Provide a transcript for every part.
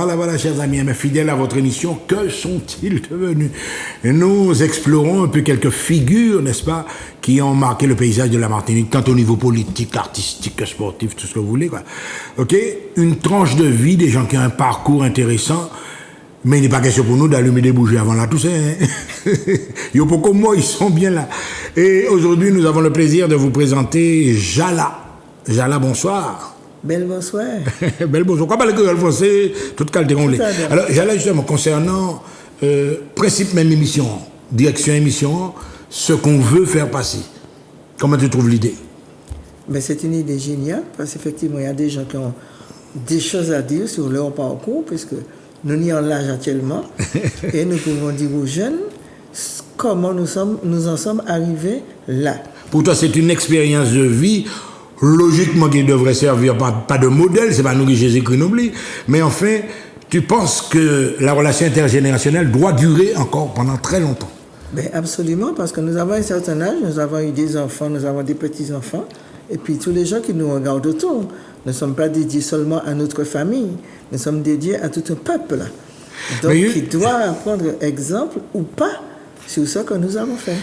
Voilà, chers amis, mes fidèles à votre émission, que sont-ils devenus? Et nous explorons un peu quelques figures, n'est-ce pas, qui ont marqué le paysage de la Martinique, tant au niveau politique, artistique que sportif, tout ce que vous voulez, quoi. Ok? Une tranche de vie des gens qui ont un parcours intéressant, mais il n'est pas question pour nous d'allumer des bougies avant la Toussaint. Hein? Yo, pour comme moi, ils sont bien là. Et aujourd'hui, nous avons le plaisir de vous présenter Jala. Jala, bonsoir. Belle bonsoir. Belle bonsoir. Quoi parler que français, toute qualité qu'on l'est. Alors, Jala, justement, concernant principe même émission, direction émission, ce qu'on veut faire passer. Comment tu trouves l'idée? Ben, c'est une idée géniale, parce qu'effectivement, il y a des gens qui ont des choses à dire sur leur parcours, puisque nous n'y en l'âge actuellement, et nous pouvons dire aux jeunes comment nous en sommes arrivés là. Pour toi, c'est une expérience de vie, logiquement, qui devrait servir pas de modèle, c'est pas nous qui Jésus-Christ nous oublie, mais enfin, tu penses que la relation intergénérationnelle doit durer encore pendant très longtemps? Ben, absolument, parce que nous avons un certain âge, nous avons eu des enfants, nous avons des petits-enfants, et puis tous les gens qui nous regardent autour ne sommes pas dédiés seulement à notre famille, nous sommes dédiés à tout un peuple. Donc, il doit prendre exemple ou pas sur ce que nous avons fait.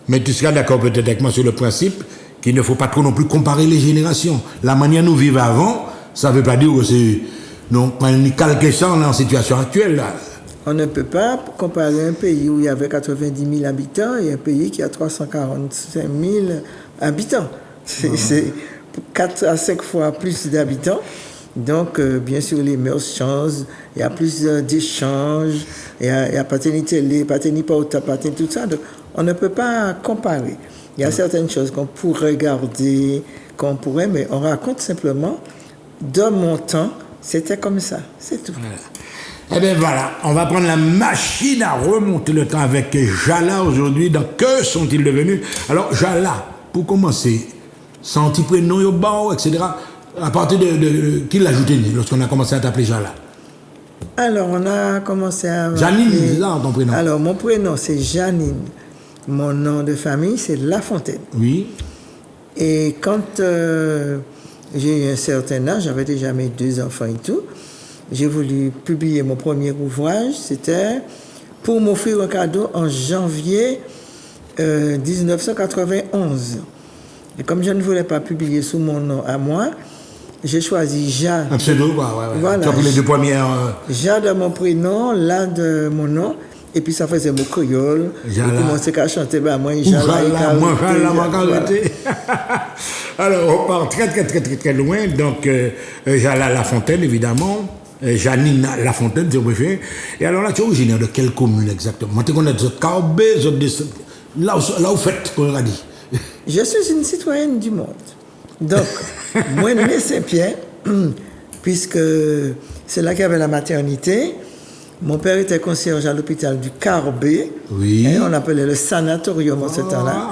Mais tu seras d'accord peut-être avec moi sur le principe qu'il ne faut pas trop non plus comparer les générations. La manière dont nous vivons avant, ça ne veut pas dire que c'est... Non, pas une calquer ça en situation actuelle, là. On ne peut pas comparer un pays où il y avait 90 000 habitants et un pays qui a 345 000 habitants. C'est 4 à 5 fois plus d'habitants. Donc, bien sûr, les mœurs changent, il y a plus d'échanges, il y a paternité, paternité, tout ça. Donc, on ne peut pas comparer. Il y a certaines choses qu'on pourrait garder, mais on raconte simplement, dans mon temps, c'était comme ça, c'est tout. Voilà. Eh bien voilà, on va prendre la machine à remonter le temps avec Jala aujourd'hui. Dans Que sont-ils devenus? Alors, Jala, pour commencer, son petit prénom, etc. À partir de qui l'a ajouté lorsqu'on a commencé à t'appeler Jala? Alors, on a commencé à... Janine, c'est ça ton prénom? Alors, mon prénom, c'est Janine. Mon nom de famille, c'est Lafontaine. Oui. Et quand j'ai eu un certain âge, j'avais déjà mes 2 enfants et tout, j'ai voulu publier mon premier ouvrage. C'était pour m'offrir un cadeau en janvier 1991. Et comme je ne voulais pas publier sous mon nom à moi, j'ai choisi Ja. Un pseudo, ouais. Voilà. Tu as pris les 2 premières... Ja de mon prénom, La de mon nom, et puis ça faisait mon créole. J'ai commencé à chanter, moi, Jala, Alors, on part très loin. Donc, Jala Lafontaine, évidemment. Janine Lafontaine, c'est préféré. Et alors là, tu es originaire de quelle commune exactement? Tu connais les Carbé, là où faites, qu'on a dit. Je suis une citoyenne du monde. Donc, moi, je suis Saint-Pierre, puisque c'est là qu'il y avait la maternité. Mon père était concierge à l'hôpital du Carbé. Oui. Et on appelait le sanatorium en ce temps-là.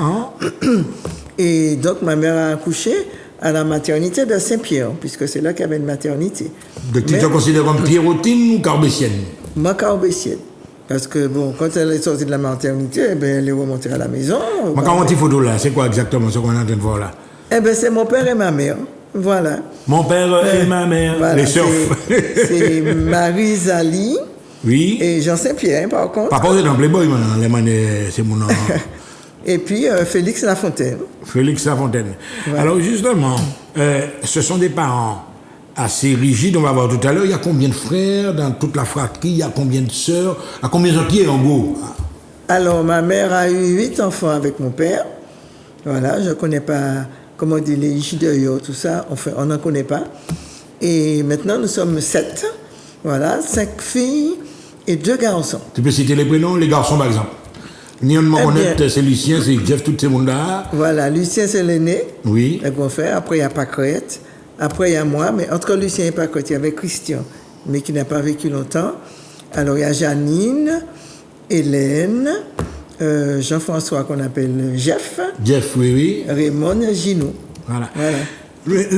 Et donc, ma mère a accouché à la maternité de Saint-Pierre, puisque c'est là qu'il y avait une maternité. Donc, tu te considères comme pierrotine ou carbétienne? Moi, carbétienne. Parce que, bon, quand elle est sortie de la maternité, elle est remontée à la maison. Ma petite photo là, c'est quoi exactement ce qu'on est en train de voir là? Eh bien, c'est mon père et ma mère. Voilà. Mon père et ma mère. Voilà, les sœurs. C'est Marie Zali. Oui. Et Jean Saint-Pierre, par contre. Papa, c'est dans Playboy, c'est mon nom. Et puis, Félix Lafontaine. Félix Lafontaine. Voilà. Alors, justement, ce sont des parents assez rigides, on va voir tout à l'heure. Il y a combien de frères dans toute la fratrie? Il y a combien de sœurs? À combien de pieds, en gros? Alors, ma mère a eu 8 enfants avec mon père. Voilà, je ne connais pas, comment on dit, les J2O, tout ça. Enfin, on n'en connaît pas. Et maintenant, nous sommes 7. Voilà, 5 filles et 2 garçons. Tu peux citer les prénoms, les garçons, par exemple? Nion Maronette, c'est Lucien, c'est Jeff, tous ces mondes-là. Voilà, Lucien, c'est l'aîné. Oui. Le grand frère. Après, il y a Pacrette. Après, il y a moi. Mais entre Lucien et Pacrette, il y avait Christian, mais qui n'a pas vécu longtemps. Alors, il y a Janine, Hélène, Jean-François, qu'on appelle Jeff. Jeff, oui. Raymond et Ginou. Voilà.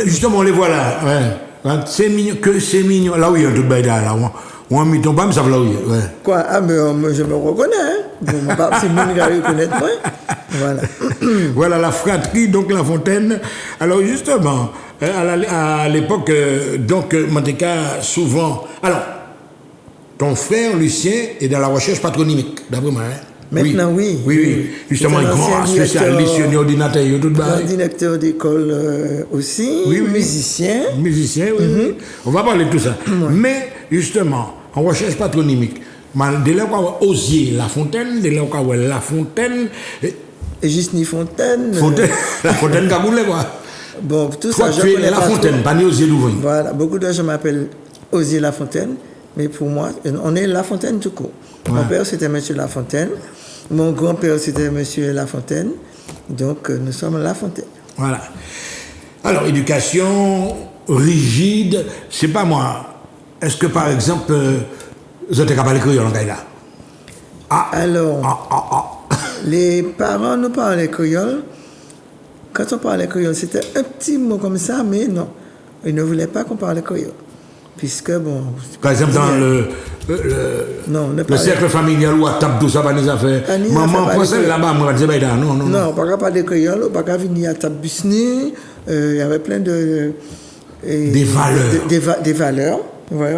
Justement, on les voit là. Ouais. C'est mignon, que c'est mignon. Là où il y a tout le bail là. On a mis ton pas, mais ça va là où il y a. Ouais. Quoi? Ah, mais je me reconnais. Hein? Bon, c'est mon gars reconnaître moi. Voilà. Voilà la fratrie, donc Lafontaine. Alors, justement, à l'époque, donc, Manteca, souvent. Alors, ton frère Lucien est dans la recherche patronymique, d'après moi. Hein? Maintenant, oui. Oui. Justement, il grand spécialiste sur l'ordinateur, tout bas. Directeur d'école aussi, musicien. Musicien, oui. On va parler de tout ça. Mais, justement, en recherche patronymique, dès là qu'on a Osier La Fontaine, dès là qu'on a La Fontaine. Et Gisni Fontaine. La Fontaine Cagoulé, quoi. Bon, tout ça, je connais La Fontaine, pas ni Osier Louvain. Voilà, beaucoup de gens m'appellent Osier La Fontaine, mais pour moi, on est La Fontaine tout court. Mon père, c'était Monsieur La Fontaine. Mon grand-père, c'était Monsieur La Fontaine. Donc, nous sommes La Fontaine. Voilà. Alors, éducation rigide, c'est pas moi. Est-ce que, par exemple, vous êtes capable de créole en Gaïla? Les parents nous parlaient créole. Quand on parlait créole, c'était un petit mot comme ça, mais non. Ils ne voulaient pas qu'on parle créole. Puisque, bon... Par exemple, dans le cercle familial où à table tout ça, pas des affaires. Maman, pour ça, là-bas, moi, je dis, non. Non, pas qu'à parler créole, pas qu'à venir à table busni. Il y avait plein de... des valeurs. Des valeurs, ouais.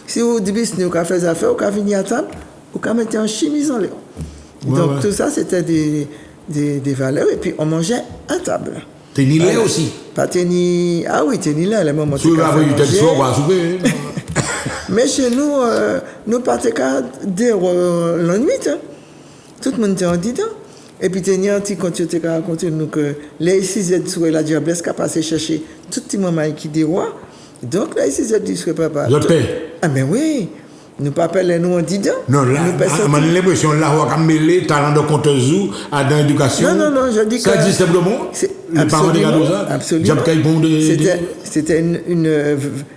Si vous dites busni, vous avez fait des affaires, vous avez venir à table, vous avez mis en chemise en l'air. Donc, tout ça, c'était des valeurs, et puis on mangeait à table. T'es là aussi. Pas tenir. Ah oui, tenir là, les moments. Mais chez nous, nous partons dire la nuit. Tout le monde était en dedans. Et puis, tenir un petit quand tu t'es raconté nous que les 6 sur la diablesse qui a passé chercher tout le monde qui dit roi. Donc, les 6 du sur papa. Je paie. Ah, mais oui. Nous pas appeler nous en dedans. Non, là, j'ai l'impression là, on va mêler talent de conteuse à l'éducation. Non, je dis que. Ça dit simplement. Les parents de ça. Absolument. C'était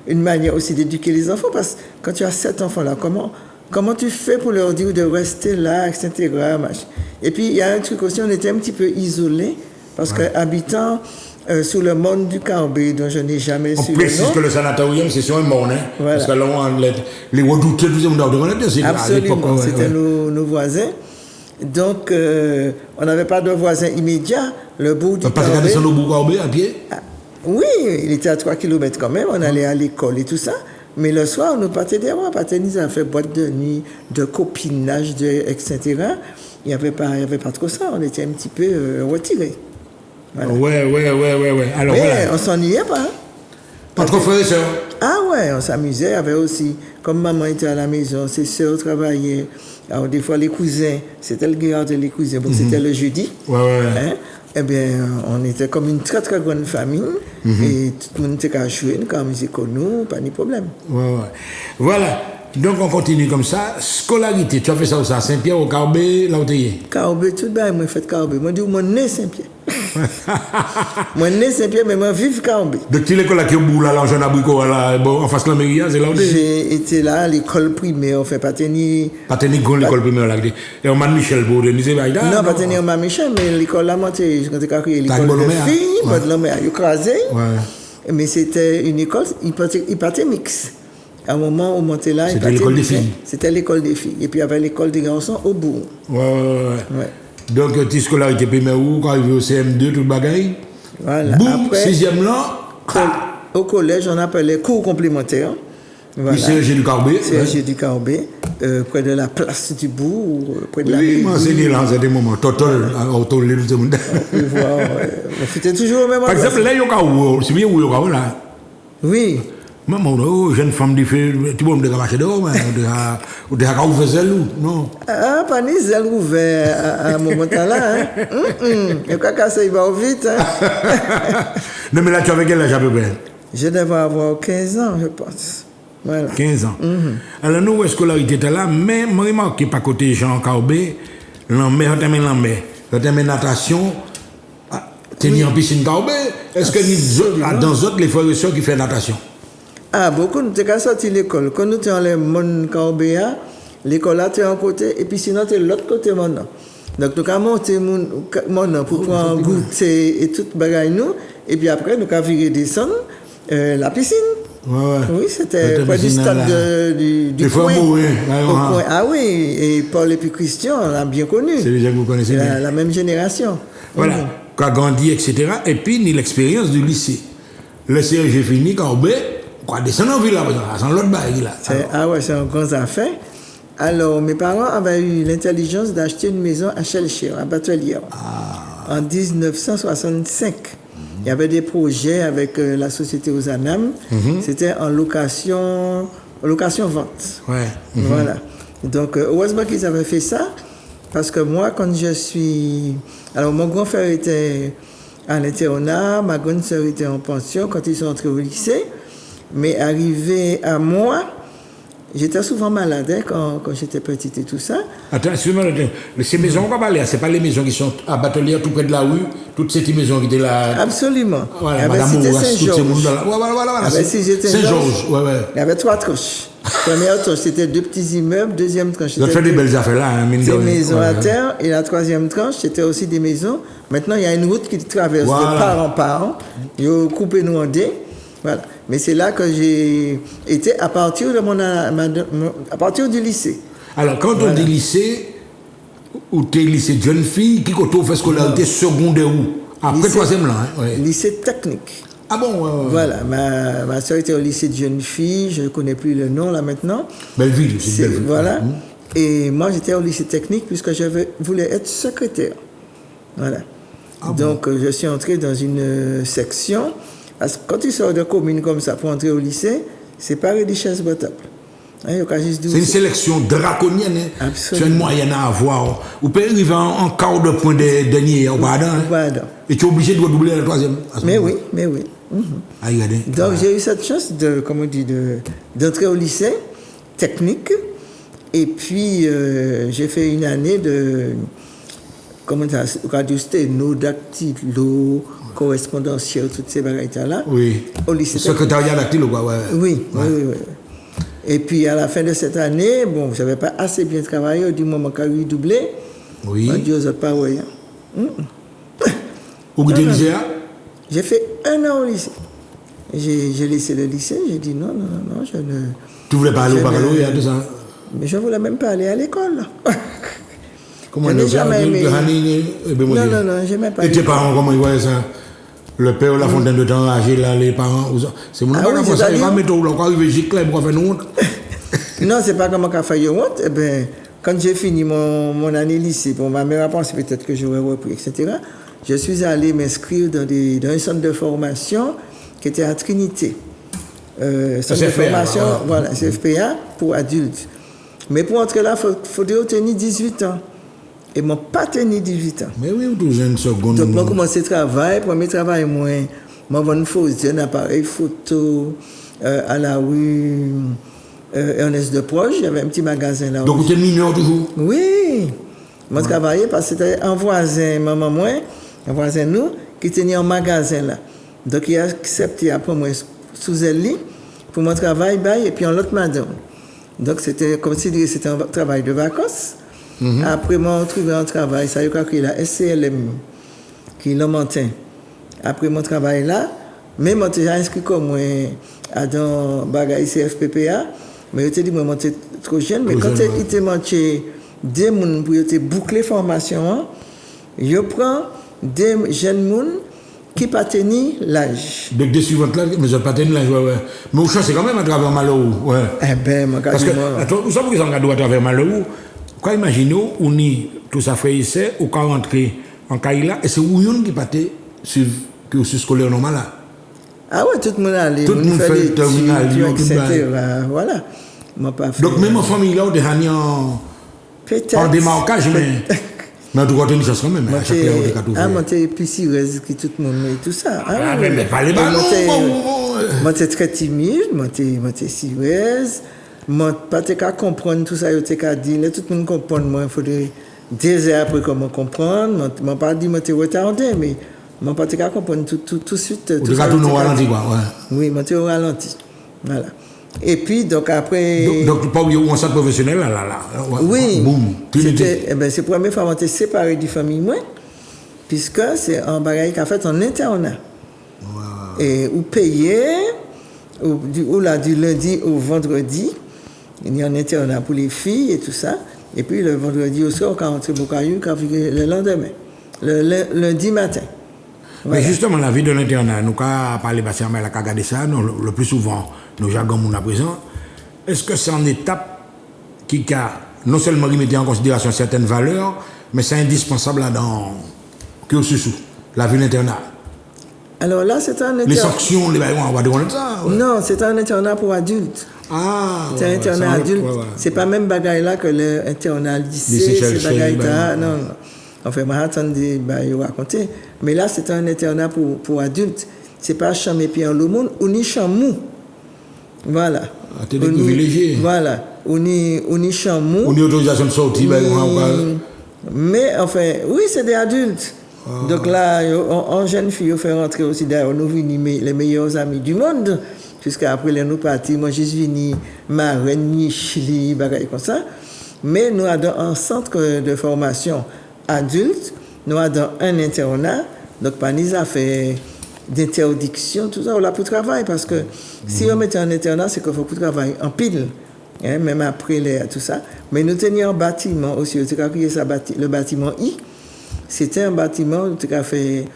une manière aussi d'éduquer les enfants, parce que quand tu as 7 enfants-là, comment tu fais pour leur dire de rester là, etc. Et puis, il y a un truc aussi, on était un petit peu isolés, parce qu'habitant sur le monde du Carbet, dont je n'ai jamais su le nom. On précise que le sanatorium, c'est sur un monde, hein, voilà. Parce que là, les redoutés, tout le monde a demandé, c'est absolument, c'était nos voisins. Donc, on n'avait pas de voisins immédiats. Le bout du Carbet. Parce que le bout du Carbet à pied? Oui, il était à 3 km quand même. On allait à l'école et tout ça. Mais le soir, on nous partait des rois. Nous avons fait boîte de nuit, de copinage, etc. Il n'y avait pas trop ça. On était un petit peu retirés. Voilà. Ouais. Alors, mais voilà. On s'ennuyait pas. Pas trop frères et sœurs? Ah ouais, on s'amusait. Il y avait aussi, comme maman était à la maison, ses sœurs travaillaient. Alors, des fois, les cousins, c'était le garde les cousins. Bon, c'était le jeudi. Ouais. Hein? Eh bien, on était comme une très, très grande famille. Et tout le monde était qu'à jouer, quand musique nous, pas de problème. Ouais. Voilà. Donc, on continue comme ça. Scolarité, tu as fait ça où ça? Saint-Pierre, au Carbet, là où tu es? Carbet, tout le monde, moi, fait Carbet. Moi, je dis, moi, né Saint-Pierre. Moi, né Saint-Pierre, mais moi, vive Carbet. De quelle école qui est au bout, là, l'enjeu d'abricot, en face de la mairie, c'est là où tu es? J'ai été là à l'école primaire, on fait pas tenir. Pas tenir l'école primaire, là. Et on m'a Michel Bourdin, c'est pas là? Non, pas tenir on Michel, mais l'école là, moi, quand tu as créé l'école de filles, moi, de l'homme, il a crasé. Mais c'était une école, il partait mix. À un moment où on montait là, c'était l'école des filles. C'était l'école des filles. Et puis il y avait l'école des garçons au bout. Ouais. Donc, tu scolarité primaire où, quand arrivé au CM2, tout le bagaille. Voilà. Boum, 6e là. Au collège, on appelait cours complémentaires. Voilà. CRG du Carbet. CRG du Carbet, près de la place du bout, près de la mairie. Oui, moi, c'est là, c'est des moments. Total, tout le monde. C'était toujours au même endroit. Par exemple, là, il y a c'est bien où il y a là. Oui. Maman, jeune femme qui fait, tu peux me dire marcher dehors, mais ou de la ouvert zèle non? Ah, pas ni zèle ouvert à un moment là, Et quand ça il va vite. Non, mais là, tu avais quel âge à peu près? Je devais avoir 15 ans, je pense. Voilà. 15 ans. Alors, nous, scolarité était là, mais je remarque pas côté Jean Carbet, l'enmer, on t'aime natation, tenir en piscine Carbet. Est-ce que dans d'autres, les frères et sœurs qui font natation? Ah, beaucoup, nous sommes sortis de l'école. Quand nous sommes dans le monde Carbéa, l'école là, tu es un côté, et puis sinon, tu es de l'autre côté maintenant. Donc, nous avons monté maintenant pour pouvoir goûter et tout bagaille nous, et puis après, nous avons viré descendre la piscine. Oui, c'était près du stade du coin. Ah oui, et Paul et puis Christian, on l'a bien connu. C'est les gens que vous connaissez bien. La même génération. Voilà, qui a grandi, etc. Et puis, ni l'expérience du lycée. Le CRG fini, Carbet. Quoi, descendre en ville là, c'est l'autre bail là. Ah ouais, c'est un grand affaire. Alors, mes parents avaient eu l'intelligence d'acheter une maison à Chelcher, à Batelière, en 1965. Il y avait des projets avec la société Ozanam. C'était en location-vente. Ouais. Voilà. Donc, heureusement qu'ils avaient fait ça, parce que moi, quand je suis... Alors, mon grand frère était à l'internat, ma grande sœur était en pension quand ils sont entrés au lycée. Mais arrivé à moi, j'étais souvent malade hein, quand j'étais petite et tout ça. Attends, excuse-moi, ces maisons, on va parler, c'est pas les maisons qui sont à Batelière, tout près de la rue, toutes ces petites maisons qui étaient là. Absolument. Voilà, Madame Maouras, toutes ces mondes là. Voilà. Saint-Georges, ouais. Il y avait 3 tranches. Première tranche, c'était 2 petits immeubles. Deuxième tranche, c'était... Vous fait des belles affaires là, hein, mine de des rien. maisons à terre. Et la troisième tranche, c'était aussi des maisons. Maintenant, il y a une route qui traverse de part en part. Ils ont coupé nous en deux. Voilà. Mais c'est là que j'ai été à partir à partir du lycée. Alors, quand on dit lycée, ou t'es lycée de jeune fille, qui qu'on fait scolarité secondaire où? Après troisième là, hein, ouais. Lycée technique. Ah bon, ouais. Voilà, ma soeur était au lycée de jeune fille, je ne connais plus le nom là maintenant. Belleville, c'est Belleville. Voilà. Et moi j'étais au lycée technique puisque je voulais être secrétaire. Voilà. Donc je suis entré dans une section. Parce que quand tu sors de commune comme ça pour entrer au lycée, c'est pas richesse bottle. Hein, c'est une sélection draconienne. Hein. Absolument. C'est une moyenne à avoir. Vous pouvez arriver en quart de point de dernier au Badan. Et tu es obligé de redoubler la troisième. Mais oui. Donc j'ai eu cette chance d'entrer au lycée technique. Et puis j'ai fait une année de radio sténo, dactylo, correspondentiel, toutes ces bagailles-là. Oui. Au lycée. Secrétariat dactylo, quoi, ouais. Oui. Et puis à la fin de cette année, bon, je n'avais pas assez bien travaillé, du moment que j'ai doublé. Oui. On dit aux autres pas, oui. Où vous étiez lycée? J'ai fait 1 an au lycée. J'ai laissé le lycée, j'ai dit non, je ne... Tu voulais pas aller au baccalauréat, il y a 2 ans? Mais je ne voulais même pas aller à l'école. Comment je n'ai jamais aimé. Non, je n'aimais pas. Et tes parents, comment ils voyaient ça? Le père, la fontaine de temps, âgé, là, les parents, c'est mon oui, ça, il va mettre au là, quand il veut gicler, pour faire nous honte. Non, c'est pas comme on fait honte. Eh bien, quand j'ai fini mon année lycée, bon, ma mère a pensé peut-être que j'aurais repris, etc. Je suis allé m'inscrire dans un centre de formation qui était à Trinité. Centre de formation, voilà, CFPA pour adultes. Mais pour entrer là, il faudrait tenir 18 ans. Et ils m'ont pas tenu 18 ans. Mais oui, tout jeune seconde. Donc, moi, commencé le travail. Premier travail, moi, j'ai fait un appareil photo à la rue Ernest de Proche. Il y avait un petit magasin là. Donc, vous êtes mineur toujours? Oui. Moi, travaillais parce que c'était un voisin, un voisin nous, qui tenait un magasin là. Donc, il a accepté après moi sous elle pour mon travail, et puis en l'autre madame. Donc, c'était considéré c'était un travail de vacances. Après, moi, trouvé un travail, ça y est, qu'il a SCLM, qui l'a monté. Après mon travail là, même j'ai inscrit comme moi à dans bagaille CFPPA, mais je t'ai dit, moi, j'étais trop jeune, mais quand il était manqué des gens pour boucler formation, je prends des jeunes gens qui ne pas tenir l'âge. Donc, des suivantes là, mais je ne pas tenir l'âge, ouais. Mais au champ, c'est quand même à travers malheureux, ouais. Eh bien, moi, parce que, attends, vous savez qu'ils ont gardé à travers malheureux. Quand imaginez, on y tout ça fait ici, ou quand rentrer en Kaila, et c'est Ouyoun qui partait sur scolaire normal là. Ah ouais, tout le monde allait. Tout le monde fait le terminal, etc. Voilà. Donc même en famille là, on est en démarquage, mais en tout cas, on est une chose quand même. Moi, j'étais plus sérieuse que tout le monde et tout ça. Ah, mais pas les ballons. Moi, j'étais très timide, moi, j'étais sérieuse. Moi, pas qu'à comprendre tout ça, j'étais qu'à dire, tout le monde comprend, moi, il faudrait des heures après comment comprendre. Moi, pas dit, moi, j'étais retardé, mais moi, pas qu'à comprendre tout de suite. Ou tout au ralenti, quoi, ouais. Oui, moi, j'étais au ralenti. Voilà. Et puis, donc après... Donc, pas oublier un centre professionnel, là. Oui. Boum. C'est la première fois que j'étais séparé de famille, moi, puisque c'est un bagage qu'a fait en internat. Wow. Et ou payé, ou là, du lundi au vendredi, il y a un internat pour les filles et tout ça. Et puis, le vendredi au soir, quand on rentre au Caillou, le lendemain, le lundi matin. Mais justement, la vie de l'internat, nous avons parlé, parce qu'on a regardé ça, le plus souvent, nous jargons à présent. Est-ce que c'est une étape qui a non seulement remis en considération certaines valeurs, mais c'est indispensable dans la vie de l'internat? Alors là, c'est un internat. Les sanctions, les baillons, on va demander ça. Ouais. Non, c'est un internat pour adultes. Ah, c'est un internat adulte. Ouais. C'est pas même bagaille là que l'internat lycée, c'est bagaille là. Non, non. Enfin, je m'attendais à raconter. Mais là, c'est un internat pour adultes. C'est pas chamé puis en le monde, on y chamou. Voilà. Ah, t'es des privilégiés. Voilà. On y chamou. On y autorisation de sortie, mais enfin, oui, c'est des adultes. Ah. Donc là, en jeune fille, on fait rentrer aussi d'ailleurs, nous venons les meilleurs amis du monde. Jusqu'après, nous partis. Moi, je suis venu marraine, Micheli, bagaille comme ça. Mais nous avons un centre de formation adulte, nous avons un internat, donc pas des affaires d'interdiction, tout ça, on l'a pour travail, parce que si on met un internat, c'est qu'il faut pour travailler en pile, hein, même après tout ça. Mais nous tenions un bâtiment aussi, le bâtiment I, c'était un bâtiment tout à fait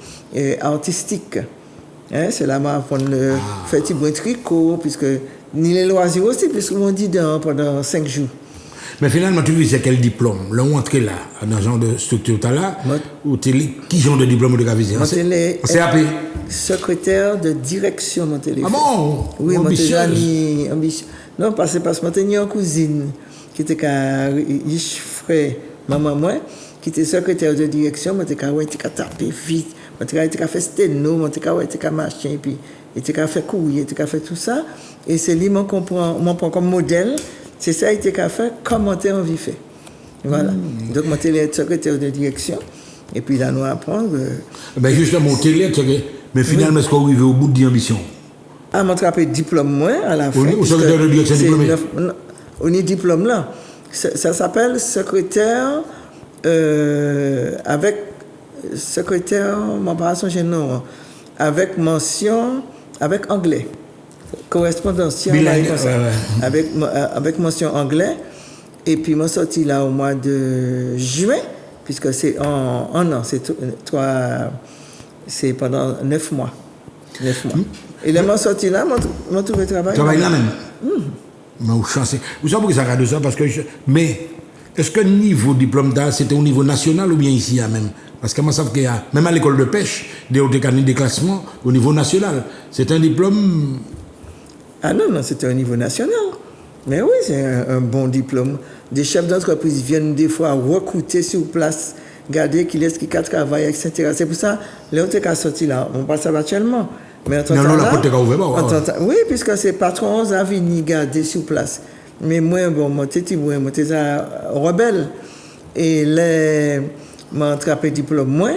artistique. Hein, c'est là qu'on fait du bon tricot, puisque ni les loisirs aussi, puisque on dit pendant 5 jours. Mais finalement, tu vis quel diplôme? Là, on entre là, dans ce genre de structure là, ou qui genre de diplôme de visé? CAP? Secrétaire de direction, mon téléphone. Ah bon? Oui, mon téléphone. Non, parce que moi, j'ai une cousine qui était riche frère, maman, moi, qui était secrétaire de direction, moi, j'ai tapé vite, moi, j'ai fait sténo, moi, j'ai machin, puis j'ai fait courrier, j'ai fait tout ça. Et c'est lui, moi, qu'on prend comme modèle. C'est ça qui a fait commenter en vie fait. Voilà. Donc, moi, j'étais secrétaire de direction. Et puis, là, nous apprendre. Ben, justement, mais finalement, est-ce qu'on arrive au bout de l'ambition? Ah, moi, j'ai fait diplôme, moi, à la fin. Au secrétaire de direction diplômé? On est diplôme là. Ça s'appelle secrétaire avec. Secrétaire, ma pas son nom, avec mention, avec anglais. Correspondance avec mention anglais. Et puis, moi, sorti là au mois de juin, puisque c'est un an, c'est pendant 9 mois. 9 mois. Et là, moi, sorti là, moi, trouvé travail. Travail là même. Mais vous chancez. Vous savez pourquoi ça regarde ça? Parce que. Mais, est-ce que le niveau diplôme d'art, c'était au niveau national ou bien ici, même? Parce que moi, je sais qu'il y a, même à l'école de pêche, des classements au niveau national. C'est un diplôme. Ah non, c'était au niveau national. Mais oui, c'est un bon diplôme. Des chefs d'entreprise viennent des fois recruter sur place, garder qui laisse qui travaille, etc. C'est pour ça, là, on est sorti là, on passe actuellement. Mais en tant que oui, puisque c'est patron a venu garder sur place. Mais moi, bon, moi, j'étais rebelle. Et là, j'ai attrapé le diplôme, moi.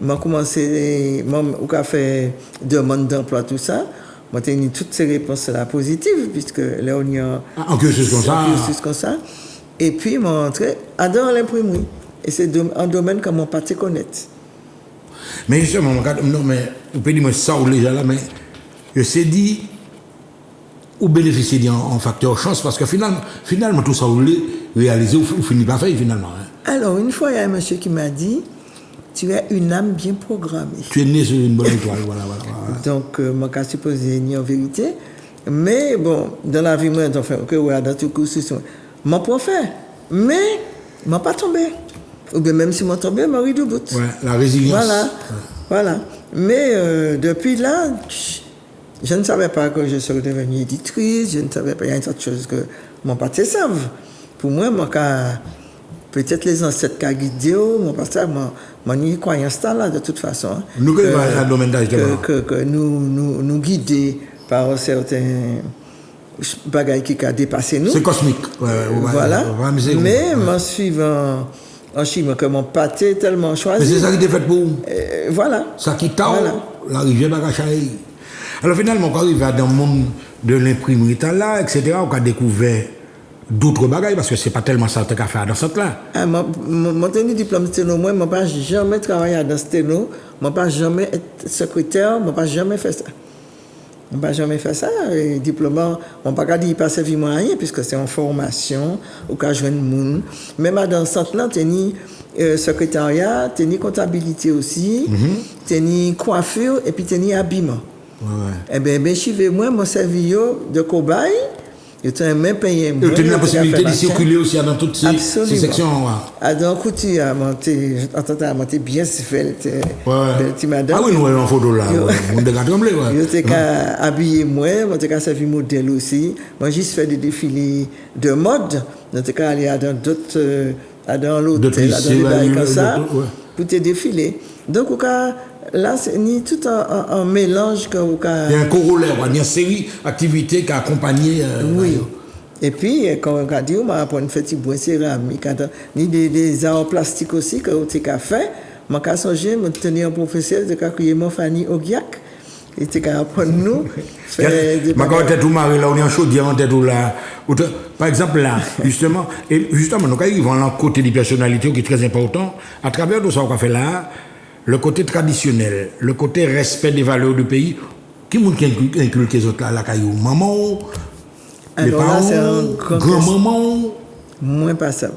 J'ai commencé, j'ai fait demande d'emploi, tout ça. Moi, j'ai eu toutes ces réponses-là positives, puisque là, on y a un cursus comme ça. Et puis, je suis entré dans l'imprimerie. Et c'est un domaine que je ne pas connaître. Mais justement, non, mais vous pouvez dire ça ou déjà là, mais je sais dit, ou bénéficier en facteur chance, parce que finalement tout ça, vous le réalisez, vous finissez pas faire finalement. Hein. Alors, une fois, il y a un monsieur qui m'a dit, tu as une âme bien programmée. Tu es né sur une bonne étoile, voilà. Donc, moi, je suis supposé ni en vérité. Mais bon, dans la vie, moi, enfin, ok, ouais, dans tout cursus, je ne pas faire. Mais, je ne pas tombé. Ou bien même si je tombé, je suis debout. Ouais, la résilience. Voilà. Mais depuis là, je ne savais pas que je serais devenue éditrice, je ne savais pas, il y a une autre chose que mon père savent. Pour moi, peut-être les ancêtres qui ont guidé, mon pasteur, mon croyance là, de toute façon. Nous connaissons un domaine d'âge que nous guider par certains bagages qui ont dépassé nous. C'est cosmique. Voilà. Mais en suivant que mon pâté tellement choisi. Mais c'est ça qui était fait pour vous. Voilà. Ça qui t'a la rivière d'Agachaï. Alors finalement, quand on arrive dans le monde de l'imprimerie là, etc., on a découvert d'autres bagages, parce que ce n'est pas tellement ça que tu as fait dans cette là. Mon diplôme sténo, moi, je n'ai pas jamais travaillé dans sténo, je n'ai pas jamais été secrétaire, je n'ai pas jamais fait ça. Je n'ai pas jamais fait ça. Et diplôme, on ne peut pas dire qu'il passe vivement à rien, puisque c'est en formation, au cas de monde. Même dans ce centre-là, secrétariat, tenir comptabilité aussi, tenir coiffure et puis tenir habillement. Eh bien, je suis moi, mon servi de cobaye, je un même payé. Vous avez la possibilité de circuler aussi dans toutes ces sections. Dans couture, à monter bien svelte. Belle madame. Ah oui, nous avons une photo là. On a tremblé. Je t'ai habillé moi, je t'ai servi modèle aussi. Moi, juste fait des défilés de mode. Je t'ai allé dans d'autres, dans l'hôtel, dans les bails comme ça, pour te défiler. Donc, là, c'est tout un mélange que vous avez. Il y a un corollaire, il y a une série d'activités qui accompagnent. Oui. Et puis, quand on a dit, on m'a appris une fête de céramique, ni des arts plastiques aussi que vous avez fait. Je me suis dit, je tenais un professeur de Kakuyemo Fanny Ogiak. Il était appris nous. Je vais tout marier là, on est en chaudière, on est tout là. Par exemple, là, justement, nous arrivons à un côté des personnalités qui est très important. À travers tout ça qu'on fait là, le côté traditionnel, le côté respect des valeurs du pays, qui inculque les autres là, la caillou, maman, les parents, grand-maman. Moins pas ça. Moi,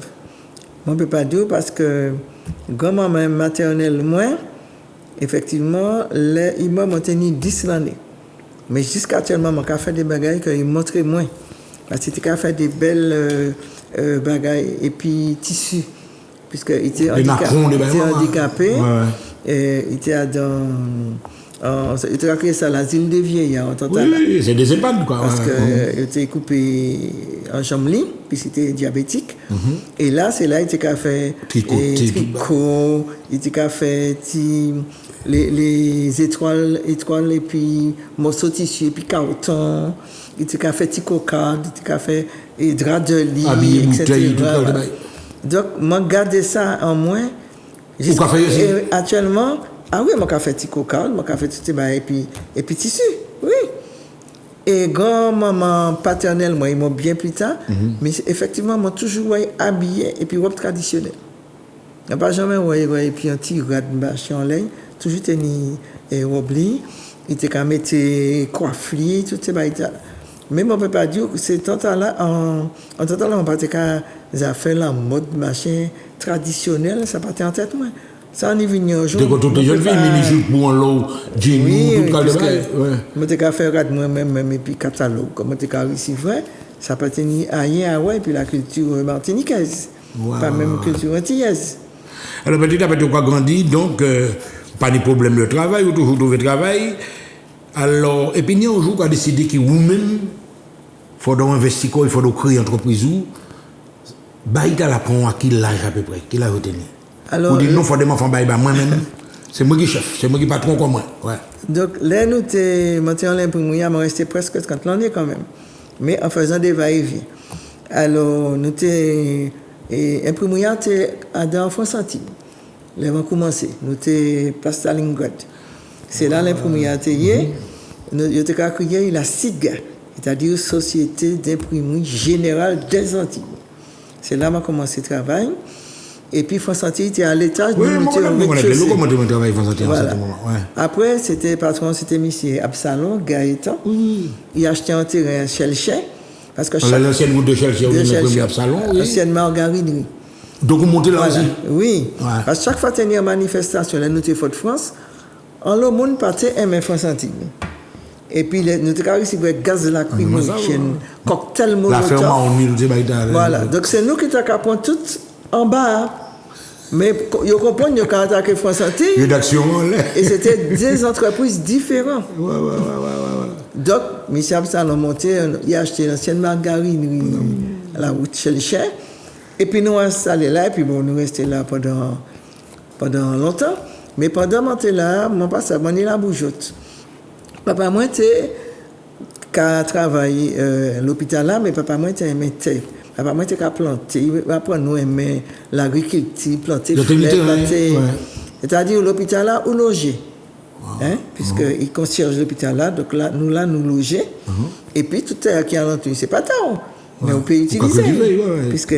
je ne peux pas dire parce que grand-maman maternelle, moins, effectivement, il m'a tenu 10 l'année. Mais jusqu'à actuellement, je fait des bagailles qu'il montrait moins. Parce qu'il a fait des belles bagailles et puis tissus. Puisqu'il était handicapé. Il était il était créé ça l'asile des vieillards en total. Oui, c'est des EHPAD quoi. Parce qu'il était coupé en jambes, puis c'était diabétique. Et là, c'est là qu'il a fait tricot, il a fait les étoiles et puis morceaux de tissu, et puis carton. Il a fait petit cocarde, il a fait drap de lit, etc. Donc, moi, garder ça en moi. Actuellement, oui, moi, j'ai fait petit cocarde, moi, j'ai fait tout ça, et puis tissu, oui. Et grand-maman paternelle, moi, ils m'ont bien plus tard, mais effectivement, moi, toujours habillé, et puis robe traditionnelle. Je n'ai pas jamais et puis un petit rat de en laine, toujours tenu robe, il était qu'à mettre coiffure, tout ça, mais moi, je ne peux pas dire que c'est temps-là, en temps-là, on partait qu'à fait la mode, machin, traditionnel, ça partait en tête, moi. Ça en est venu un jour. De quand on est jeune fille, mini-jupe pour un lot, jean, tout le cas. Je t'ai fait moi-même, et puis catalogue, comme je t'ai réussi vrai, ça partait à rien, et puis la culture martiniquaise, pas même culture antillaise. Alors, petit à petit, on a grandi, donc, pas de problème de travail, ou toujours trouver travail. Alors, et puis, il y a un jour qu'on a décidé que vous-même, il faut investir, il faut créer une entreprise où, il a la prendre à quel âge à peu près, quel âge retenu. Alors, non, il faut des enfants, moi-même, c'est moi qui chef, c'est moi qui patron comme moi. Ouais. Donc, là, nous sommes montés en l'imprimerie, on resté presque 30 l'année quand même, mais en faisant des va-et-vient. Alors, nous sommes imprimerie à France Antille. Là, on a commencé, nous sommes place Stalingrad. C'est là l'imprimerie atelier. Nous avons créé la SIG, c'est-à-dire Société d'imprimerie générale des Antilles. C'est là que j'ai commencé le travail. Et puis France Antille était à l'étage. Oui, comment travail France Antille en ce moment. Après, c'était patron, c'était monsieur Absalon Gaëtan. Il a acheté un terrain chez le chien. Parce que l'ancienne route de Chelcher, le premier Absalon. L'ancienne margarinerie. Donc vous montez là aussi. Oui. Parce que chaque fois que il y a une manifestation, la Noté Fort France, en le monde partait aimer France Antille. Et puis, nous avons réussi avec gaz lacrymogène, cocktail molotov. Voilà. Donc, c'est nous qui avons tout en bas. Mais vous comprenez, nous avons attaqué France Antille. Et c'était des entreprises différentes. Donc, M. Absalon a monté, il a acheté l'ancienne margarinerie à la route chez le chien. Et puis, nous sommes installés là, et puis bon, nous restons là pendant longtemps. Mais pendant que j'étais là, mon père s'est abonné la bougeotte. Papa, moi, j'ai travaillé à l'hôpital là, mais papa, moi, j'ai aimé terre. Papa, moi, j'ai planté. Après, nous aimons l'agriculture, planter, planter. C'est-à-dire l'hôpital là, où loger. Hein? Puisqu'il concierge l'hôpital là, donc là, nous loger. Et puis, tout est qui est à l'entour, c'est pas tant. Mais on peut utiliser. Puisque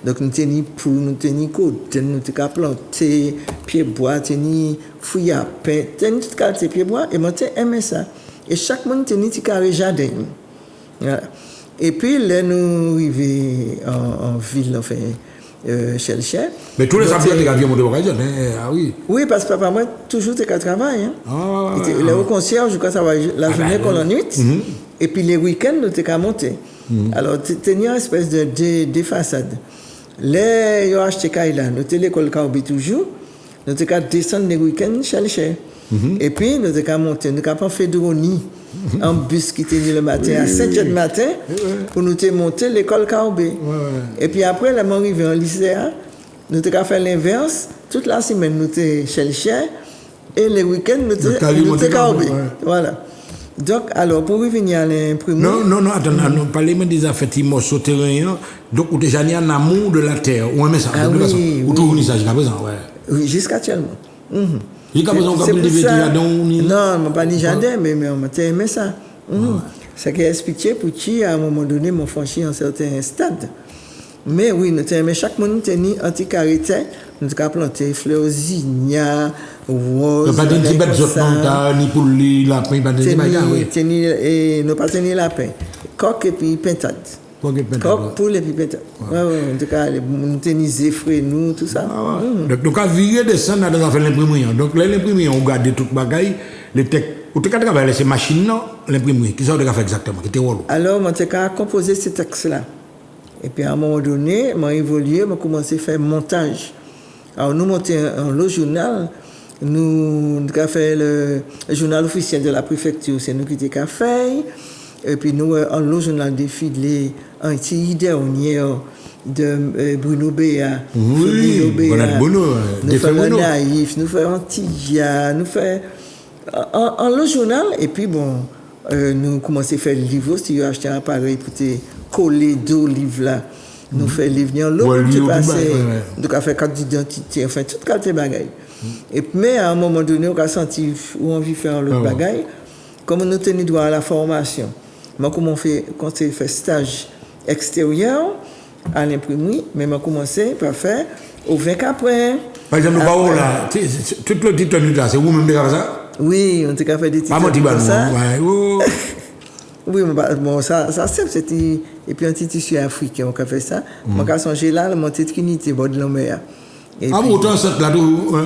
donc nous tenons pour, nous tenons côte, nous tenons planter, pied bois, tenons fouille à pain, tenons tout qualité pied bois, et moi aimé ça. Et chaque monde tenait un carré jardin. Voilà. Et puis là, nous arrivons en ville, enfin, chez le chien. Mais tous les samedis, tu as bien monté au Caïdjan, ah oui. Oui, parce que papa, moi, toujours, tu travail. Hein. Ah, Les hauts concierges, quand ça va la journée qu'on la nuit, et puis les week-ends, tu as monté. Alors, tu as une espèce de façade. Les yo acheté Kaila, nous avons l'école Kaobi toujours, nous avons descendre les week-ends chez le chien. Et puis, nous avons monté, nous avons fait droni en bus qui était le matin à 7h du matin pour nous monter l'école Kaobi. Et puis après, là, nous arrivés en lycée, nous avons fait l'inverse. Toute la semaine, nous étions chez le chien et les week-ends, nous étions Kaobi. Voilà. Donc, alors, pour revenir à l'imprimerie... Non, attends, nous parlons des affaires souterraines, donc, vous déjà en amour de la terre, ou un message, ou tout ça jusqu'à présent, oui, jusqu'à actuellement. Jusqu'à présent, vous avez des jardins? Non, je pas ni jardin, mais on m'a aimé ça. Ça qui a expliqué pour qui, à un moment donné, m'ont franchi un certain stade. Mais oui, nous avons chaque monde tenu anti-carité, nous avons planté fleurzigna, rose, pas de bêtes de ni pour les lapins, pas de et nous pas tenu lapin, coq et puis pintade. Coq pour les pintades. En tout cas, nous tenu zéfré, nous, tout ça. Donc, nous avons viré des scènes dans l'imprimerie. Donc, l'imprimerie, on garde tout le bagaille, les textes. Ou tu as travaillé ces machines, l'imprimerie. Qu'est-ce que tu as fait exactement? Alors, je suis composé ces textes-là. Et puis à un moment donné, j'ai évolué, j'ai commencé à faire montage. Alors nous montons le journal, nous avons fait le journal officiel de la préfecture, c'est nous qui avons fait. Et puis nous, le journal défilé, un petit dernier de Bruno Béa. Oui, Bruno, nous faisons Naïf, nous faisons Antillia, nous faisons le journal. Et puis bon, nous commençons à faire le livre, si vous achetez un appareil pour coller deux livres là, nous fait livre en l'autre, donc on fait carte d'identité, enfin toute carte de bagaille. Et mais à un moment donné, on a senti ou envie de faire l'autre bagaille, comme nous tenons droit à la formation. Moi, comme on fait stage extérieur à l'imprimerie, mais moi commencé par faire au 24 après. Par exemple, là, tout le titre là, c'est vous-même qui avez ça? Oui, on a fait des titres comme ça. Oui, bon, ça c'était. Et puis un petit tissu africain, on a fait ça. On a changé là, mon titre Trinité, bord de la mer. Ah, bon, autant ça là tout.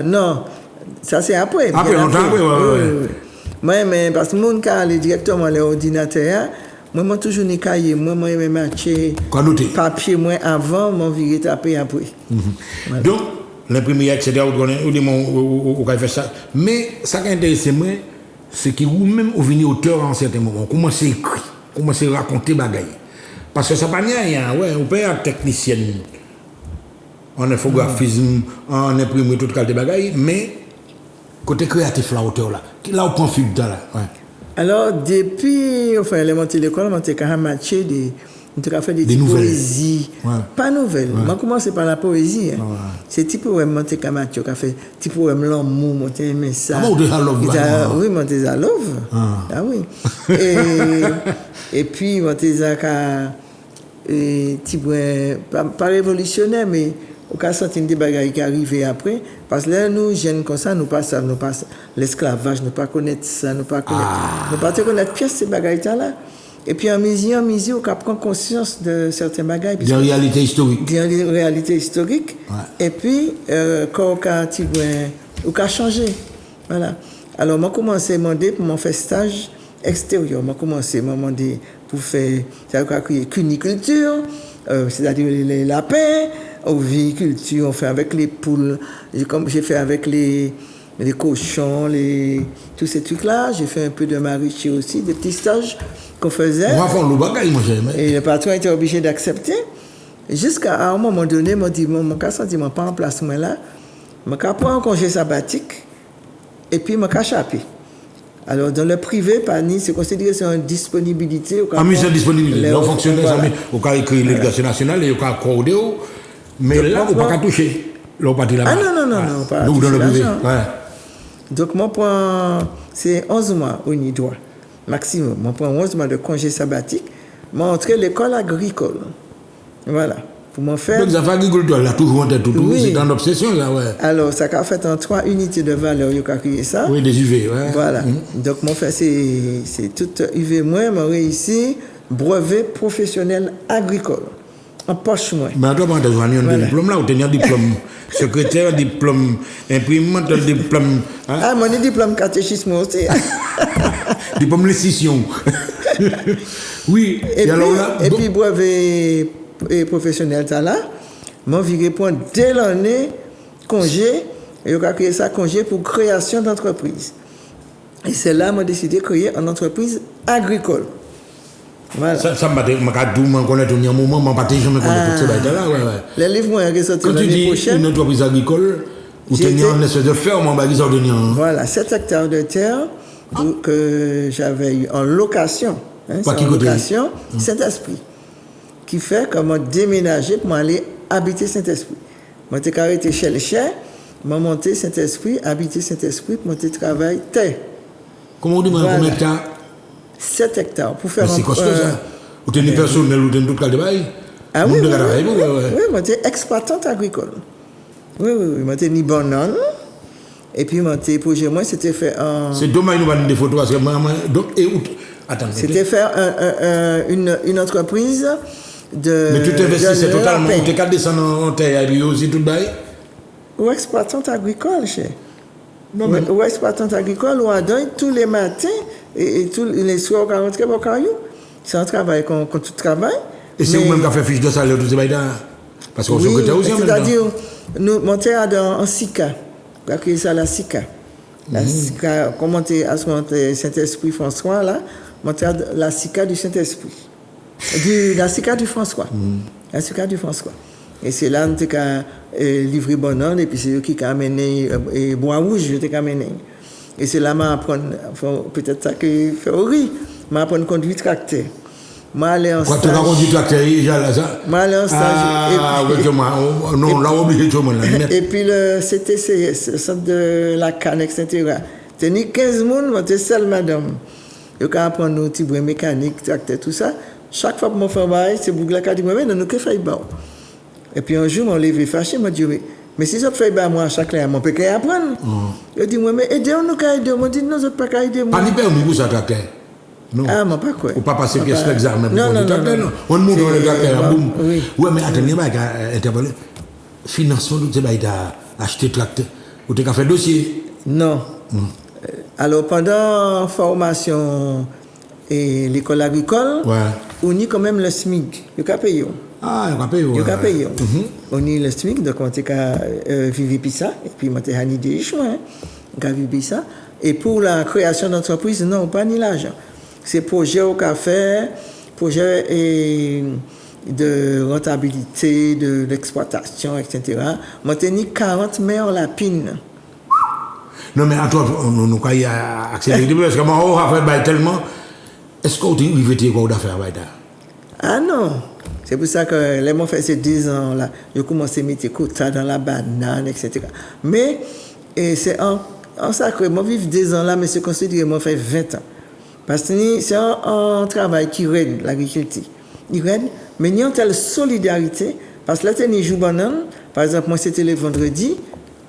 Non, ça c'est après. Après, longtemps après, oui. Moi, mais parce que mon cas, directement l'ordinateur, moi, je toujours des cahiers, moi, je matché papier, moi, avant, mon viré tapé après. Donc, l'imprimerie, etc., on a fait ça. Mais, ça qui intéresse moi, c'est que vous-même, vous venez auteur en certains moments. Comment c'est écrit, comment c'est raconté bagaille. Parce que ça n'a pas rien, ouais, on peut être technicien en infographisme, en imprimerie, toute qualité bagaille, mais côté créatif, là, auteur, là on prend fil là. Ouais. Alors, depuis, enfin, l'élémentaire de l'école, on a fait des poésies. Ouais. Pas nouvelles. Ouais. On commencé par la poésie. Hein. Ouais. C'est type poème Monte Camacho qui a fait type poème l'amour, Monte aimé ça. Ah bon, déjà love. Oui, Monte love. Ah oui. Et puis Monte type pas révolutionnaire, mais au cas où des bagages qui arrivent après, parce que là, nous, jeunes comme ça, nous pas l'esclavage, nous pas connaître ça, nous pas connaître pièces ces bagages-là. Et puis en musique, on prend conscience de certains bagages. Des réalités historiques. Des réalités historiques. Ouais. Et puis, quand on a changé. Voilà. Alors, moi, commencé à demander pour mon faire stage extérieur. Moi, commencé à demander pour faire cuniculture, c'est-à-dire les lapins, oviculture, on fait avec les poules, comme j'ai fait avec les cochons, tous ces trucs-là. J'ai fait un peu de maraîcher aussi, des petits stages qu'on faisait. On va faire le bagage, moi, et le patron était obligé d'accepter. Jusqu'à un moment donné, il m'a dit, mon cas, ça dit, je pas en place, moi là. Je prends un congé sabbatique et puis je vais chapé. Alors, dans le privé, c'est considéré comme une disponibilité. Ah, mais c'est disponibilité. On fonctionne, on peut écrire l'éducation nationale et on peut accorder, mais là, on ne peut pas toucher. Là, on ne peut pas là-bas. Ah non, pas donc, dans le privé. Donc, moi, c'est 11 mois au Nidois, maximum. Moi, prends 11 mois de congé sabbatique. Je entré à l'école agricole. Voilà. Pour m'en faire. Donc, ça fait agriculture, là, toujours en tête, c'est dans l'obsession, là, ouais. Alors, ça a fait en 3 unités de valeur, il a créé ça. Oui, des UV, ouais. Voilà. Donc, mon fait, c'est tout UV, moi, j'ai réussi brevet professionnel agricole. en poche, moi. Mais attends, on a un diplôme là, on a un diplôme secrétaire, diplôme imprimante, diplôme. Ah, mon diplôme catéchisme aussi. Diplôme l'excision. Oui, et alors là. Et puis, brevet professionnel, ça là, moi, je réponds dès l'année, congé, et on a créé ça, congé pour création d'entreprise. Et c'est là que j'ai décidé de créer une entreprise agricole. Voilà. Ça m'a dit, je connais tout un moment, je ne connais jamais tout ce là. Les livres vont ressortir quand l'année prochaine. Une entreprise agricole, vous tenez une espèce de ferme en bagaille de Voilà, 7 hectares de terre que j'avais eu en location. Pas qui en location, Saint-Esprit. Qui fait que je déménager pour aller habiter Saint-Esprit. Je suis arrêté chez les chiens, je suis monté Saint-Esprit, habité Saint-Esprit, pour monter travail terre. Comment on dit, combien d'hectares? 7 hectares. Pour faire c'est costaud ça. Vous tenez personnel, vous tenez tout le travail? Ah oui, je suis exploitante agricole. Oui, je suis ni banane. Et puis, mon projet, moi, c'était faire un. C'est dommage, nous avons des photos. Parce que, donc, et où? Attends. C'était faire une entreprise de. Mais tu t'investis totalement. Tu es qu'à descendre en terre, et aussi tout le bail? Ou exploitante agricole, chez. Ou exploitante agricole, ou à donner tous les matins, et tous les soirs, on rentre au caillou. C'est un travail qu'on tout travaille. Et c'est vous-même qui avez fait fiche de salaire, tout ce bail là? Parce qu'on se côté aussi en même temps. C'est-à-dire, nous montons en SICA. On a créé ça la SICA. La SICA, comment à ce moment Saint-Esprit François, là, monter la SICA du Saint-Esprit. La SICA du François. La SICA du François. Et c'est là que nous avons livré bonheur, et puis c'est eux qui ont amené bois rouge, je t'ai amené. Et c'est là que je peut-être ça que fait au riz, je apprends à conduire tracteur. Je allais en stage. Quand tu as conduit tracteur, je allais en stage. Ah, oui, non, là, obligé de là. Et puis le CTCS, le centre de la canne, etc. Tenir 15 personnes, j'étais seule madame. Je peux apprendre nos petits bruits mécaniques, tracteur, tout ça. Chaque fois que je fais bail, c'est Bougla qui a dit, mais non, nous que fait bon. Et puis un jour, je me levé fâché, je me dit, mais si je fais bail, moi, chaque client, je peux apprendre. Je dis, mais aidez-nous, aider. Je dis, non, je ne peux pas aider. Pas ni permis pour ça, tracteur. Non. Ah, mais pas quoi. Ou pas passer pièce l'examen pour non. On monte dans le tracteur, boum. Oui. Oui, mais attendez, je vais interpeller. Financement, tu sais, tu as acheté tracteur. Ou tu as fait dossier? Non. Alors, pendant la formation et l'école agricole, on y quand même le SMIC. Il y a payé. Ah, il y a payé. Il y a payé. On y le SMIC, donc on a vécu ça. Et puis, on a eu des choix. On a vécu ça. Et pour la création d'entreprise, non, pas ni l'argent. C'est projet au café, projet de rentabilité, de l'exploitation, etc. On a tenu 40 mètres la pine. Non, mais attends, nous avons accéléré. Parce que moi, on a fait tellement. Est-ce qu'on a eu quoi d'affaires? Ah non. C'est pour ça que les mots fait ces 10 ans là, j'ai commencé à mettre quota dans la banane, etc. Mais c'est en sacré, moi vivre 10 ans là, mais c'est considéré moi fait 20 ans. Parce que c'est un travail qui règne l'agriculture. Il règne, mais il y a une telle solidarité. Parce que là, tu jour banane, par exemple, moi c'était le vendredi,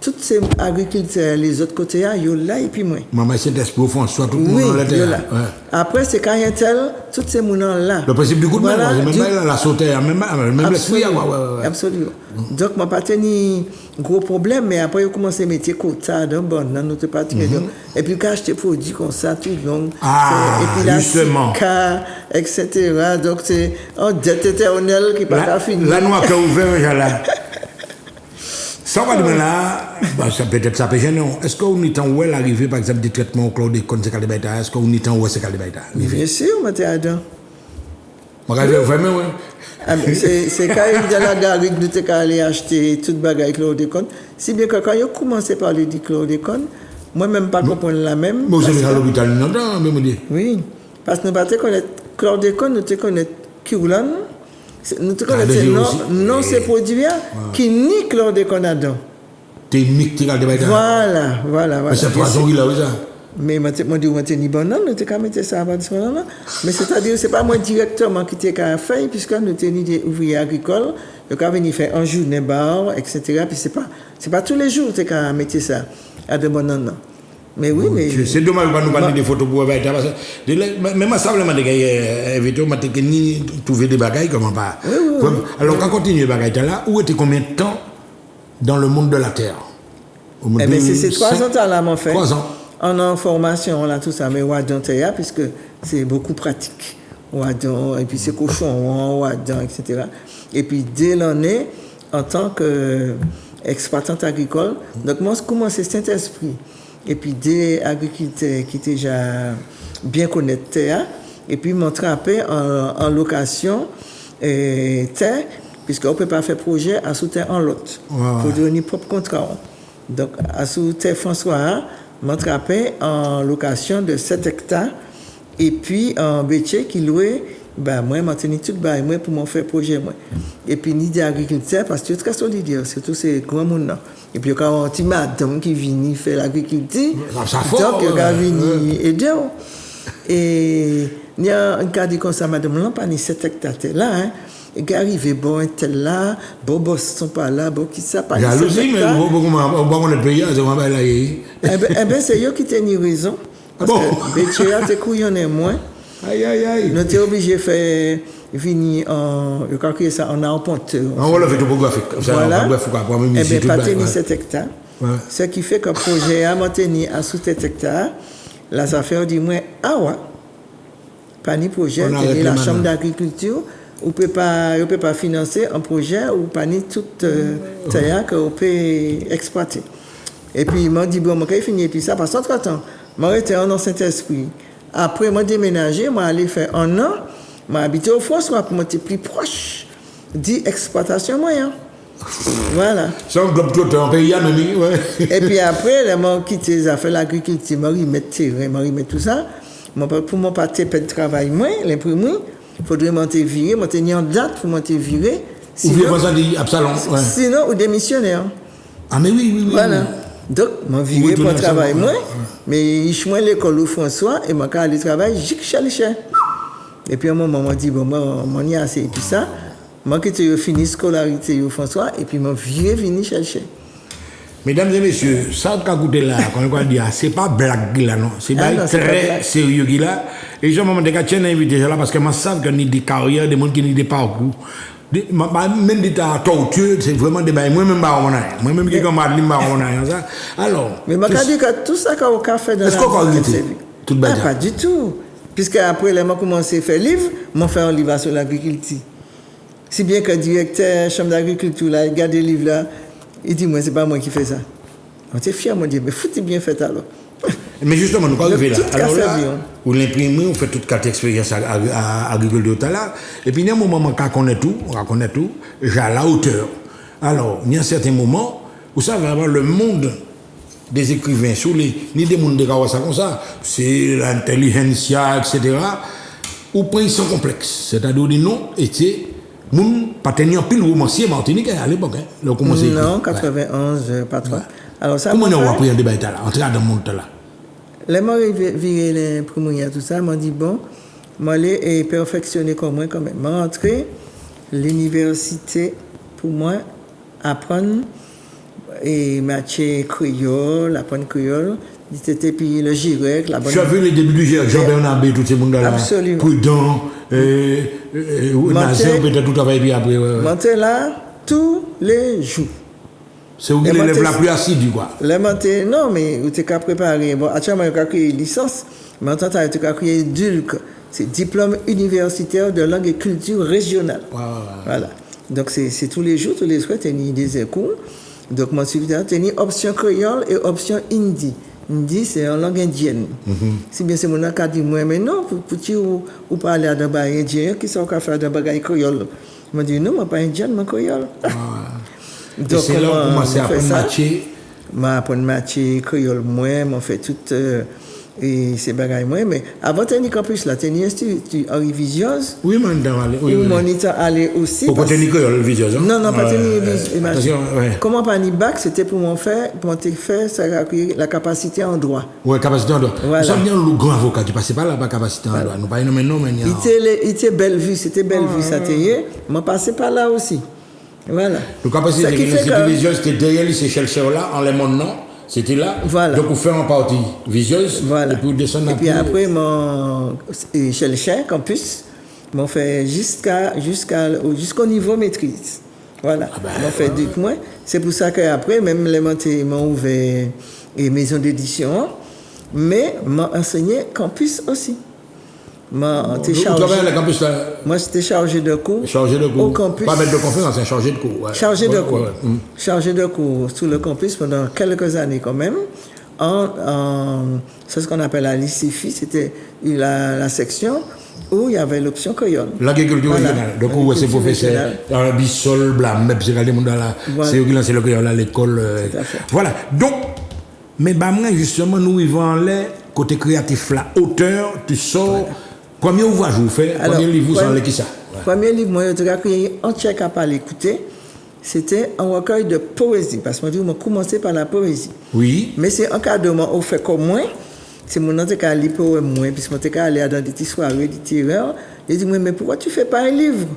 tous ces agriculteurs, les autres côtés, ils sont là et puis moi. Maman, c'est d'esprit soit tout le monde là. Ouais. Après, c'est quand il y a tel, tous ces gens là. Le principe du coup de même, même la sauter, même l'esprit. Absolument. Donc, je n'ai pas tenu gros problème, mais après, j'ai commencé à mettre quota dans notre partie. Et puis, quand j'étais produit comme ça, tout le long. Ah, et puis là, justement. etc. Donc, c'est un dette éternelle qui n'est pas fini. La noix qui a ouvert, là. Ça va demain là, peut-être ça peut gêner. Est-ce qu'on est en où elle arrive, par exemple, des traitements au chlordécone, c'est Calibata? Est-ce qu'on est en où c'est Calibata? Bien sûr, je suis dedans. Vraiment, oui. C'est quand il y a la gare que nous sommes allés acheter toute bagaille chlordécone. Si bien que quand il a commencé à parler du chlordécone, moi-même pas comprendre la même. Mais vous allez à l'hôpital, non, mais me dit. Oui, parce que nous ne connaissons pas chlordécone, nous connaissons Kiroulan. Nous te connaissons non ces produits qui ni chlordécone dedans. T'es mixé dans le débat. Voilà. Mais c'est poison qu'il a ça. Mais moi dis moi ni banane, nous te mettre ça à ce moment-là. Mais c'est-à-dire c'est pas moi directement qui t'ai qu'à faire puisque nous tenons des ouvriers agricoles, donc à venir faire un journée bar, etc. Puis c'est pas tous les jours t'es qu'à mettre ça à de banane. Mais oui, mais... C'est dommage de nous parler des photos pour avoir été. Mais moi, ça, vraiment, invité, moi, t'es ni trouver des bagailles, comment pas. Oui. Alors, quand on continue les bagailles là, où était combien de temps dans le monde de la Terre? Eh bien, c'est 3 ans là, mon fait. 3 ans. On est en formation, là, tout ça, mais Wadon Théa, puisque c'est beaucoup pratique. Wadon, et puis c'est cochon, Wadon, etc. Et puis, dès l'année, en tant qu'exploitante agricole, donc moi, je commençais cet esprit. Et puis des agriculteurs qui étaient déjà bien connaître terre, et puis m'attraper en location terre, puisqu'on ne peut pas faire projet à sous terre en lot. Il faut donner propre contrat. Donc à sous terre François, m'attraper en location de 7 hectares, et puis en bétier qui louait, moi, je tenais tout moi pour m'en faire projet. Moi. Et puis ni des agriculteurs, parce que c'est très solidaire, surtout ces grands monde. Et puis, quand on a une madame qui vient faire l'agriculture, donc il vient aider. Et il y a un cas de comme ça, madame, là, pas ni 7 hectares là, hein. Et qui arrive, bon, un tel là, bon, boss sont pas là, bon, qui ça, pas ni 7 hectares. Il y a aussi, mais on est payé, c'est vraiment là. Eh bien, c'est eux qui t'ont raison. Parce que Béthéa, t'es couillonné moins. Aïe. Nous sommes obligés de faire venir je crois que ça en arpenteur. On l'a fait topographique. Voilà. Eh bien, pas tenir 7 hectares. Ouais. Ce qui fait que le projet a maintenu à sous 7 hectares, là, ça fait du moins, pas ni projet, tenir la chambre d'agriculture, on ne peut pas financer un projet ou pas ni toute terre qu'on peut exploiter. Et puis, il m'a dit, bon, je vais finir, et puis ça, parce qu'entre-temps, moi, j'étais en Saint-Esprit. Après, moi, déménagé, moi, allé faire 1 an, moi, habité au François pour monter plus proche d'exploitation moyen. Voilà. C'est un globe tout en pays, ouais. Et puis après, là, moi, quitté les affaires l'agriculture, moi, remettre terrain, moi, remettre tout ça. Pour mon parti de travail, moi, l'imprimer, il faudrait monter virer, monter en date pour monter virer. Ou bien, ça dit Absalon. Sinon, ou démissionnaire. Ah, mais oui. Voilà. Donc, je viré pour travail, moi. Mais je suis à l'école au François et je suis allé travailler, j'ai cher. Et puis, à un moment, je dit, bon, moi, y a assez. Et puis ça, moi, j'ai fini scolarité au François et puis, je suis venu chercher. Mesdames et messieurs, ça qu'a goûté là, quand on va dire, c'est pas blague là, non. C'est très sérieux là. Et je me dis que tu es invité là parce que je sais qu'il y a des carrières, des gens qui ont des parcours. Même des tortueux, c'est vraiment des bails. Moi-même, moi-même, qui comme ça. Alors. Mais je dis que tout ça qu'on a fait dans la vie. Est-ce qu'on a arrêté tout le pas du tout. Puisque après, j'ai commencé à faire livre, j'ai fait un livre sur l'agriculture. Si bien que le directeur de la chambre d'agriculture, il regarde le livre là, il dit, moi, c'est pas moi qui fais ça. On était fiers, moi, je dis, mais foutez bien fait alors. Mais justement, nous arrivons là. Alors là, vous l'imprimez, on fait toute carte expérience à agriculture là. Et puis, il y a un moment où on reconnaît tout, j'ai à la hauteur. Alors, il y a un certain moment, vous savez, avoir le monde des écrivains, ni des mondes de Kawasa comme ça, c'est l'intelligentsia, etc., ou pas ils sont complexes. C'est-à-dire, non, était. Moun pas tenir pile romancier Martinique à l'époque le commencé non 91 pas trop. Alors ça comment on va prendre débat là entrer dans le monde là les moi virer les premiers tout ça m'a dit bon moi aller perfectionner comme moi quand même m'a entré l'université pour moi apprendre et matière créole apprendre créole c'était puis le GIREC la bonne. Tu as vu les débuts du GIREC Jean-Bernard B tous ces monde là Prudent Nazaire peut-être tout travail bien après monter là tous les jours. C'est où l'élève la plus assidue quoi. Les monter non mais tu as préparé bon actuellement tu as créé licence mais en temps tu as créé DULC c'est diplôme universitaire de langue et culture régionale. Voilà. Donc c'est tous les jours tous les soirs tu as des cours. Donc mon supérieur tu as option créole et option hindi. Hindi, c'est en langue indienne. Si bien c'est mon cas dit moi, mais non, pour tu ou parler à des bagages indiens, qui sont faire des bagages créoles. Je me dis non, moi pas indien, moi créole. Donc c'est là où commencer à apprendre matière. Moi apprendre matière créole moi, moi fait tout et ces bagages moi, mais avant tenir campus là, tenir institut Henri Vizioz. Oui, madame aller. Oui, moniteur aller aussi. Pour tenir créole Vizioz. Non, pas tenir Vizioz. Comment pas ni bac, c'était pour m'en faire, pour te faire ça la capacité en droit. Ouais, capacité en droit. Nous sommes bien le grand avocat qui passait par là, pas capacité en droit. Nous pas non mais il était Bellevue, c'était Bellevue ça t'est. Moi passé par là aussi. Voilà. Le capacité de Vizioz c'était derrière les Seychelles là en les monts non. C'était là. Voilà. Donc, vous faites en partie vicieuse. Voilà. Et puis, vous descendez Et puis après, chez le chien campus, m'ont fait jusqu'au niveau maîtrise. Voilà. M'ont fait 2 mois. C'est pour ça qu'après, même les m'ont ouvert une maison d'édition, mais m'ont enseigné campus aussi. Moi, j'étais chargé de cours. Chargé de cours. Au campus. Pas maître de conférence, c'est chargé de cours. Ouais. Chargé de cours. Chargé de cours sur le campus pendant quelques années quand même. C'est ce qu'on appelle la lycéphie, c'était la section où il y avait l'option créole. L'agriculture régionale. Donc, où c'est professeur, Bissol, Blam, même si c'est eux qui lancent le créole à l'école. Voilà. Donc, mais moi, justement, nous vivons en l'air, côté créatif, là, auteur, tu sors. Combien d'ouvrages vous faites? Combien de livres vous en qui ça? Premier livre, moi, je créé entier qu'à pas l'écouter. C'était un recueil de poésie, parce que moi, j'ai commencé par la poésie. Oui. Mais c'est un encadrement au fait comme moi. C'est mon nom qui a lu pour moi, puisque je suis allé dans des petites soirées littéraires. J'ai dit, mais pourquoi tu ne fais pas un livre?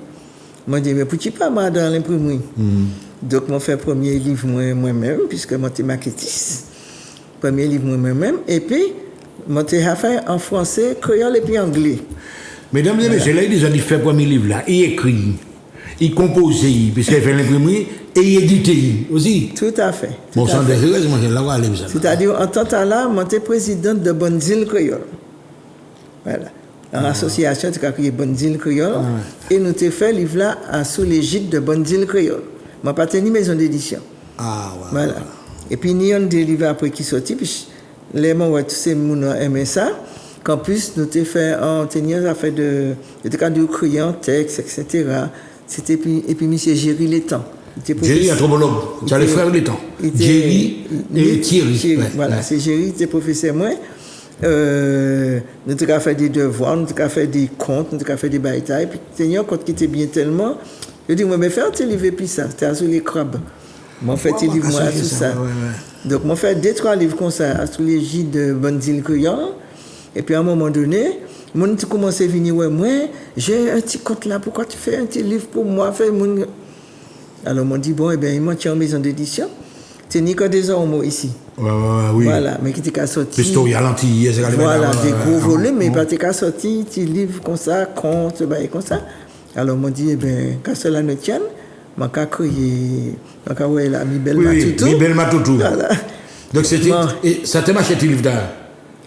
Moi, je dis, mais pourquoi pas moi dans l'imprimerie? Donc, je fais le premier livre moi-même, puisque je suis maquettiste. Premier livre moi-même. Et puis, je l'ai fait en français, créole et puis anglais. Mesdames et messieurs, là, il a déjà fait le premier livre là. Il écrit, il compose, puisqu'il fait l'imprimerie, et il édite aussi. Tout à fait. Bon, sans désolé, moi, je l'ai là. C'est-à-dire, en tant que là, je suis présidente de Bonne-Île Créole. Voilà. En association, tu as créé Bonne-Île Créole. Et nous avons fait le livre là sous l'égide de Bonne-Île Créole. Je n'ai pas tenu maison d'édition. Voilà. Et puis, nous avons des livres après qui sont sortis. Puis, les gens tous ces gens aiment ça. Campus, nous avons fait du crayon, texte, etc. C'était et puis M. Géry Létang. Géry, anthropologue. Tu as les frères Létang. Géry et Thierry. Voilà, c'est Géry, c'est professeur moi. Nous avons fait des devoirs, nous avons fait des comptes, nous avons fait des batailles. Puis, il y a un compte qui était bien tellement. Je dis, moi, mais faire un livre puis ça, c'était sur les crabes. Moi, fait un livre, moi, tout ça. Donc, moi, fait 2-3 livres comme ça, sous l'égide de Bonne-Île Créole. Et puis, à un moment donné, mon a commencé à venir, moi, j'ai un petit compte là, pourquoi tu fais un petit livre pour moi? Alors, on dit, bon, eh bien, il m'a en maison d'édition. C'est Nicolas Desormeaux ici. Oui. Voilà, mais qui était sorti. Pistoria, lentilles, voilà, des gros volumes, mais il pas sorti, petit livre comme ça, compte, comme ça. Alors, on dit, eh bien, quand cela ne tienne, je vais créer, la Mibel Matoutou. Mibel Matoutou. Voilà. Donc, c'était. Et ça t'a marché, tes livres d'art?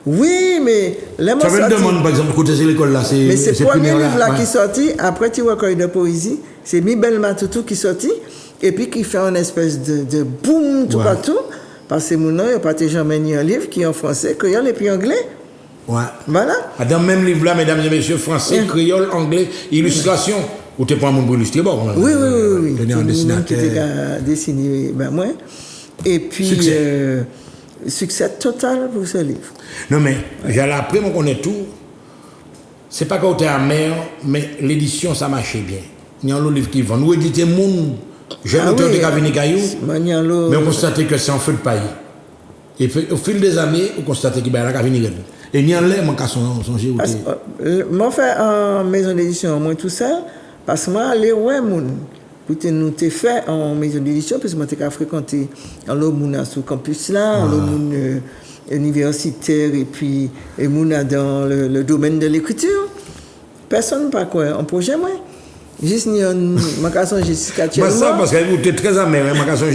Oui, mais les mots. Ça veut demande, par exemple, côté de l'école là, c'est. Mais c'est le premier livre là qui est sorti, après tu recueil de poésie, c'est Mibel Matoutou qui est sorti, et puis qui fait une espèce de boom tout partout, parce que mon nom, il n'y a pas jamais un livre qui est en français, créole et puis anglais. Ouais. Voilà. Dans le même livre là, mesdames et messieurs, français, créole, anglais, illustration. Ou tu prends mon pour illustrer, bon. Oui. C'est un dessinateur. Qui dessiné, moi. Et puis. Succès total pour ce livre. Non, mais j'ai appris, on connaît tout. C'est pas qu'on était amer, mais l'édition, ça marchait bien. Il y a un livre qui vend. Nous éditons mon jeune auteur de Cavini Caillou, mais on constate que c'est en feu de paille. Et au fil des années, on constate qu'il y a la Cavini Caillou. Et il y a un lait, mon cas, son jeu. Moi, fait en maison d'édition, moi tout seul, parce que moi, les ouais, pour nous te fait en maison d'édition, parce que moi, j'ai fréquenté en l'Omouna sur le campus là, en l'Omouna universitaire, et puis Mouna dans le domaine de l'écriture. Personne pas quoi, en projet, moi. Juste, ma casson, j'ai moi, ça, parce que vous êtes très amer, ma casson,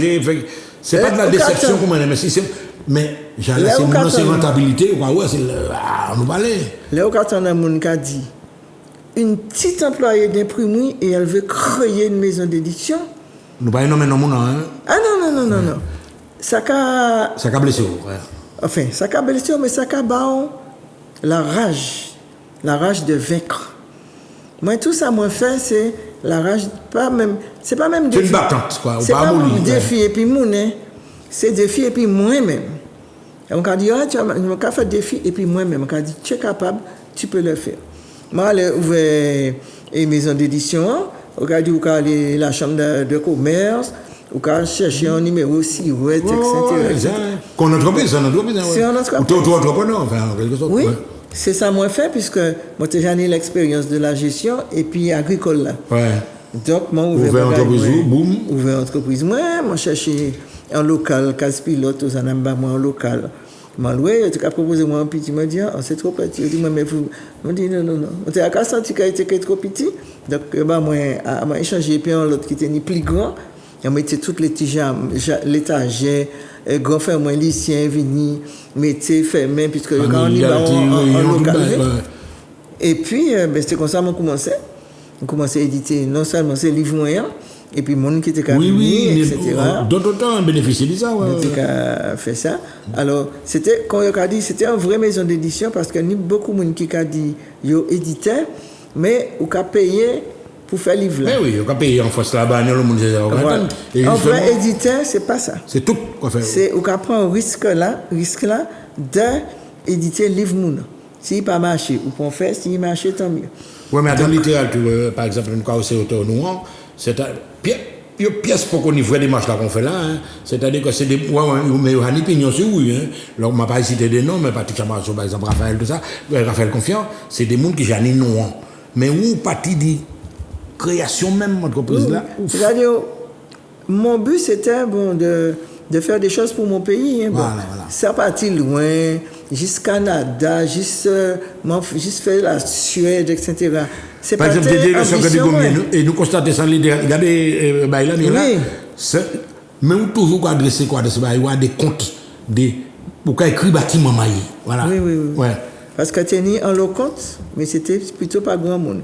c'est pas de la déception comme mais si c'est. Mais c'est mon rentabilité, on nous parlait. Là, quand on a mon cas dit, une petite employée d'imprimerie et elle veut créer une maison d'édition. Nous pas nommer non hein? Ah non. Ça a blessé. Enfin, ça a blessé, mais ça a la rage de vaincre. Moi, tout ça, moi, fait, c'est la rage, c'est pas même défi. C'est une battante, quoi. C'est pas mon défi et puis mon, c'est défi et puis moi-même. On m'a dit, tu as fait défi et puis moi-même. On m'a dit, tu es capable, tu peux le faire. Moi, j'ai ouvert une maison d'édition, on a dit, la chambre de commerce, on a cherché un numéro SIRET, etc. Qu'on entreprise, c'est un entreprise. C'est un entreprise. Ou entrepreneur, enfin, en quelque sorte. Oui, c'est ça moi fait, puisque moi j'ai eu l'expérience de la gestion et puis agricole là. Ouais. Donc, moi, ouvert entreprise, moi, cherché en local, case pilote, aux anamba, moi en local. Maloué, tu as proposé moi un petit, m'a dit, c'est trop petit. Je dis, mais vous, je dis, non. Tu as senti qu'il était trop petit. Donc, moi, j'ai échangé, puis l'autre qui était ni plus grand. On mettait toutes les l'étagère, grand frère, moi, lycéen, vini, mettait, fermé, puisque quand on y va en local. Et puis, c'est comme ça qu'on commençait. On commençait à éditer non seulement ces livres moyens, et puis monde qui était oui, etc. D'autres temps, on bénéficiait de ça. On était fait ça. Alors, c'était, quand on a dit, c'était une vraie maison d'édition, parce qu'il y a beaucoup de monde qui a dit, yo éditeur, mais on a payé pour faire livre là. Oui, on a payé en France là-bas, le monde s'est voilà. Un vrai éditeur, c'est pas ça. C'est tout qu'on fait. C'est on a pris un risque là d'éditer livre moun. S'il pas marché, ou qu'on fait, s'il marche, tant mieux. Oui, mais dans la littérature, par exemple, nous avons ces auteurs noirs, c'est une pièce pour qu'on y voit des marches là qu'on fait là. Hein. C'est-à-dire que c'est des. Mais il y a des pignons sur oui. Hein. Alors, on ne m'a pas cité des noms, mais Patrick Chamacho, par exemple, Raphaël, tout ça, Raphaël Confiant, c'est des gens qui ont des noms. Mais où partie de création même, entreprise là. C'est-à-dire, mon but, c'était de faire des choses pour mon pays. Hein. Voilà. Ça partit loin, jusqu'au Canada, juste faire la Suède, etc. C'est par exemple, et nous constatons ça, regardez, là, mais on toujours adresser quoi de ce des comptes, pour écrire bâtiment maillé. Voilà. Oui. Ouais. Parce que tu es en le compte, mais c'était plutôt pas grand monde.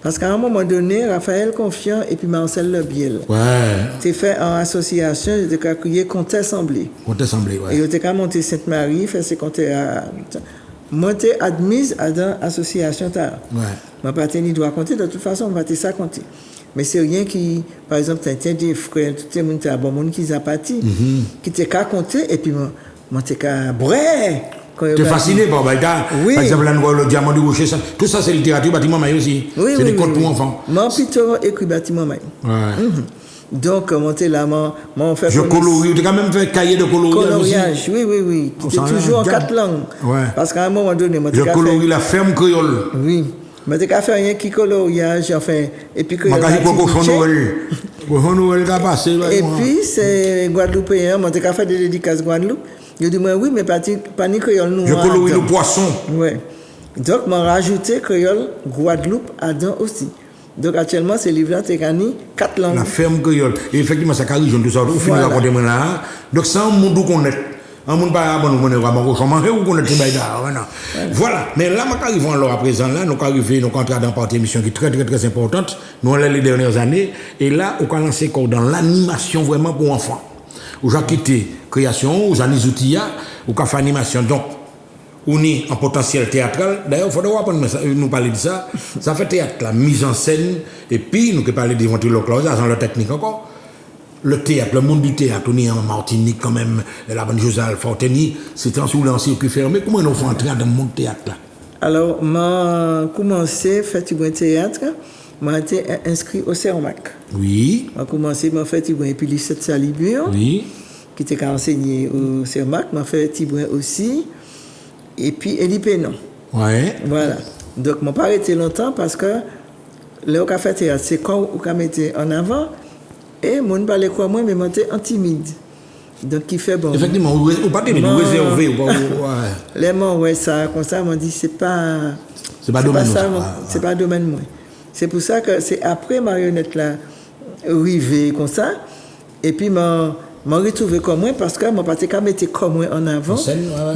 Parce qu'à un moment donné, Raphaël Confiant et puis Marcel Lebiel. Ouais. Tu fait en association, tu as créé Comté Assemblée. Comté Assemblée, ouais. Et tu as monté Sainte-Marie, fait ses comptes à. Moi, tu es admise à l'association. Ouais. Ma paternité doit compter, de toute façon, on va te ça compter. Mais c'est rien qui, par exemple, tu as des frères, tout le monde, tu as bon monde qui a parti, qui t'es qu'à compter, et puis moi, tu es qu'à bré. Tu es fasciné par Baïda. Oui. Par exemple, là, le diamant du rocher, ça. Tout ça, c'est littérature, bâtiment maillot aussi. Oui, c'est des contes pour enfants. Moi, plutôt écrit bâtiment maillot. Ouais. Donc, monter là, moi, fait. Je colorie, tu as quand même fait cahier de coloriage. Oui. C'est toujours en 4 langues. Ouais. Parce qu'à un moment donné, je colorie la ferme créole. Oui. Mais tu as fait rien qui coloriage, enfin. Et puis que. Et puis, c'est Guadeloupéen, moi, tu as fait des dédicaces Guadeloupe. Je dis, oui, mais pas ni créole noir. Je colorie le poisson. Oui. Donc, je rajouté créole Guadeloupe dedans aussi. Donc, actuellement, ces livres-là, c'est 4 langues. La ferme créole. Et effectivement, ça carry tout ça. Vous finissez à côté de là. Donc, c'est un monde qu'on est. Un monde pas bon, on est vraiment cochon. Ou qu'on est voilà. Mais là, nous arrivons alors à présent, là, nous arrivons nos contrats dans partie émission qui est très, très, très importante. Nous, les dernières années. Et là, on a lancé dans l'animation vraiment pour enfants. Où j'ai quitté création, où j'ai des outils, où j'ai fait animation. Donc, on est en potentiel théâtral. D'ailleurs, il faudrait nous parler de ça. Ça fait théâtre, la mise en scène. Et puis, nous parlons des ventriloquistes, dans la technique encore. Le théâtre, le monde du théâtre, on est en Martinique quand même, la bonne Josal Forteni, c'est en sous circuit fermé. Comment on fait entrer dans le monde du théâtre là? Alors, j'ai commencé à faire du théâtre. J'ai été inscrit au CERMAC. Oui. J'ai commencé à faire du et puis Lisette Salibur. Oui. Qui était enseigné au CERMAC. J'ai fait Tibouin aussi. Et puis Elie Pénon. Ouais. Voilà. Donc, je n'ai pas arrêté longtemps parce que le café théâtre, c'est quand on mettait en avant. Et mon ne parlait quoi moi, mais moi, j'étais timide. Donc, qui fait bon. Effectivement, vous pas nous réserver. Les mots, ouais, ça, comme ça, m'ont dit, c'est pas domaine ça, c'est pas domaine moi. C'est pour ça que c'est après marionnette là, arrivé comme ça. Et puis, m'en retrouvé comme moi parce que mon parti mettait comme moi en avant.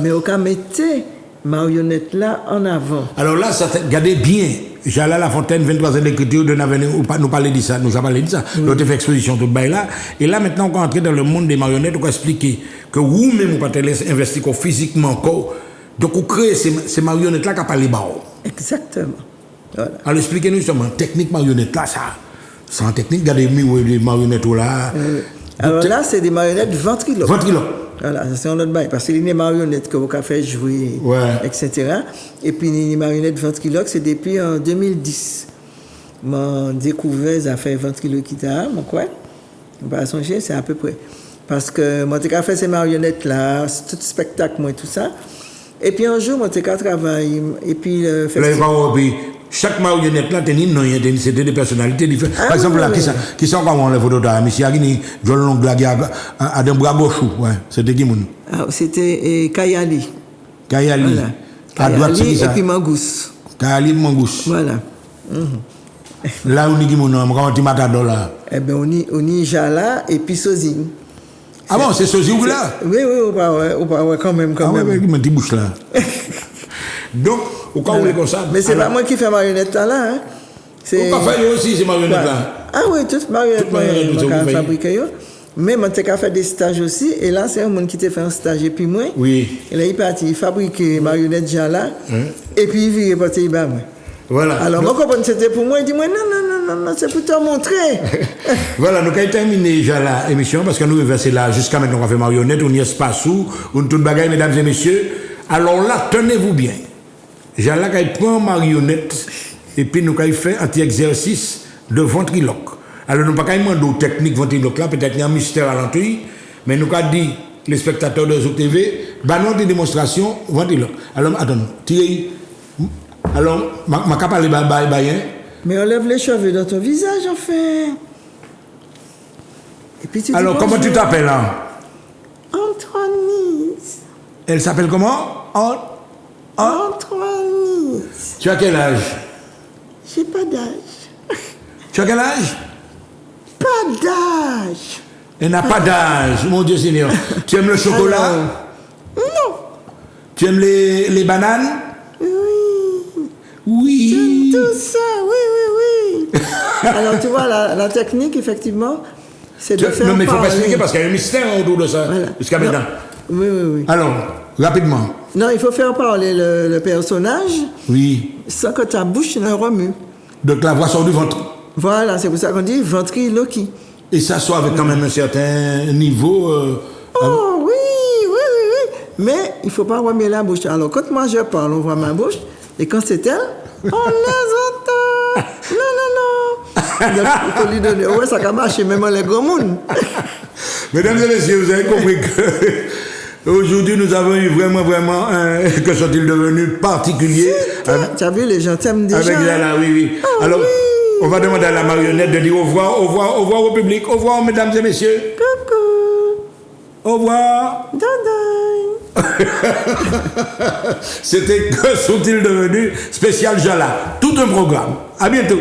Mais au cas mettait marionnette là en avant. Alors là, ça regardez bien. J'allais à la Fontaine, 23 ans d'écriture, nous parler de ça, nous avons parlé de ça. Nous avons fait exposition tout le bail là. Et là, maintenant, on est entré dans le monde des marionnettes, on va expliquer que vous-même, vous pouvez investir physiquement. Donc, vous créez ces marionnettes là qui n'ont pas les barreaux. Exactement. Voilà. Alors, expliquez-nous justement, technique marionnette là, ça. C'est en technique, regardez les marionnettes là. Alors là, c'est des marionnettes ventriloques. Ventriloques. Voilà, c'est un autre bail. Parce que les marionnettes que vous avez fait jouer, etc. Et puis les marionnettes ventriloques, c'est depuis en 2010. J'ai découvert, ça fait ventriloque qui t'a, mon quoi. On va songer, c'est à peu près. Parce que moi, j'ai fait ces marionnettes-là, tout spectacle, moi, tout ça. Et puis un jour, moi, j'ai travaillé. Et puis, chaque marionnette là, c'était des personnalités différentes. Par exemple, là, qui sont comment les photos là? Monsieur Agni, John Longlagui, Adam Bragochou, ouais. C'était qui moun? C'était Kayali. Kayali. Voilà. À droite, c'est qui Et ça? puis Mangous. Kayali Mangous. Voilà. Là, on dit qui moun, on dit Matador là. Eh bien, on y Jala et puis Sozine. Ah bon, c'est Sozi ou là? Oui, ouais, quand même. Ah ouais, avec mon petit bouche là. Donc, au cas où il est comme ça. Mais c'est pas moi qui fais marionnette là, hein. C'est pas fait aussi, ces marionnettes là. Ah oui, toutes marionnettes, moi, je fabriqué. Mais moi, j'ai fait des stages aussi. Et là, c'est un monde qui t'a fait un stage. Et puis moi, oui. Et là, il est parti, il fabriquait marionnettes Jala. Et puis, il vit reporter, il bat moi. Voilà. Alors, moi, quand c'était pour moi, il dit, moi, non, c'est pour te montrer. Voilà, nous avons terminé déjà l'émission parce que nous versons là, jusqu'à maintenant, on a fait marionnette, on y est pas sous, on tout bagaille, mesdames et messieurs. Alors là, tenez-vous bien. Jala qui prend marionnette et puis nous avons fait un petit exercice de ventriloque. Alors nous n'avons pas demander technique ventriloque là, peut-être qu'il y a un mystère à l'entour, mais nous avons dit, les spectateurs de Zouk TV, bah non des démonstrations ventriloque. Alors, attends, tirez. Alors, ma capable de bailler. Mais on lève les cheveux dans ton visage, enfin. Et puis tu alors, dis comment bonjour. tu t'appelles là? Antoinise. Elle s'appelle comment? Antoinise. Tu as quel âge? J'ai pas d'âge. Tu as quel âge? Pas d'âge. Elle n'a pas d'âge, mon Dieu Seigneur. Tu aimes le chocolat? Alors, non. Tu aimes les bananes? Oui. J'aime tout ça, oui. Alors, tu vois, la technique, effectivement, c'est de faire non, mais il ne faut pas parler. expliquer parce qu'il y a un mystère autour de ça, Voilà. jusqu'à Non. maintenant. Oui. Alors, rapidement. Non, il faut faire parler le personnage Oui. sans que ta bouche ne remue. Donc la voix sort du ventre. Voilà, c'est pour ça qu'on dit ventriloquie. Et ça sort avec quand même un certain niveau. Oh, oui. Mais il ne faut pas remuer la bouche. Alors, quand moi je parle, on voit ma bouche. Et quand c'est elle, on les entend. Non. Donc, il faut lui donner. Ouais, ça a marché, même les gros monde. Mesdames et messieurs, vous avez compris que aujourd'hui nous avons eu vraiment que sont-ils devenus particuliers. Tu as vu, les gens t'aiment déjà. Avec Jala, oui. Oh, alors, oui. on va demander à la marionnette de dire au revoir au public. Au revoir, mesdames et messieurs. Coucou. Au revoir. Dada. C'était Que sont-ils devenus spécial Jala. Tout un programme. À bientôt.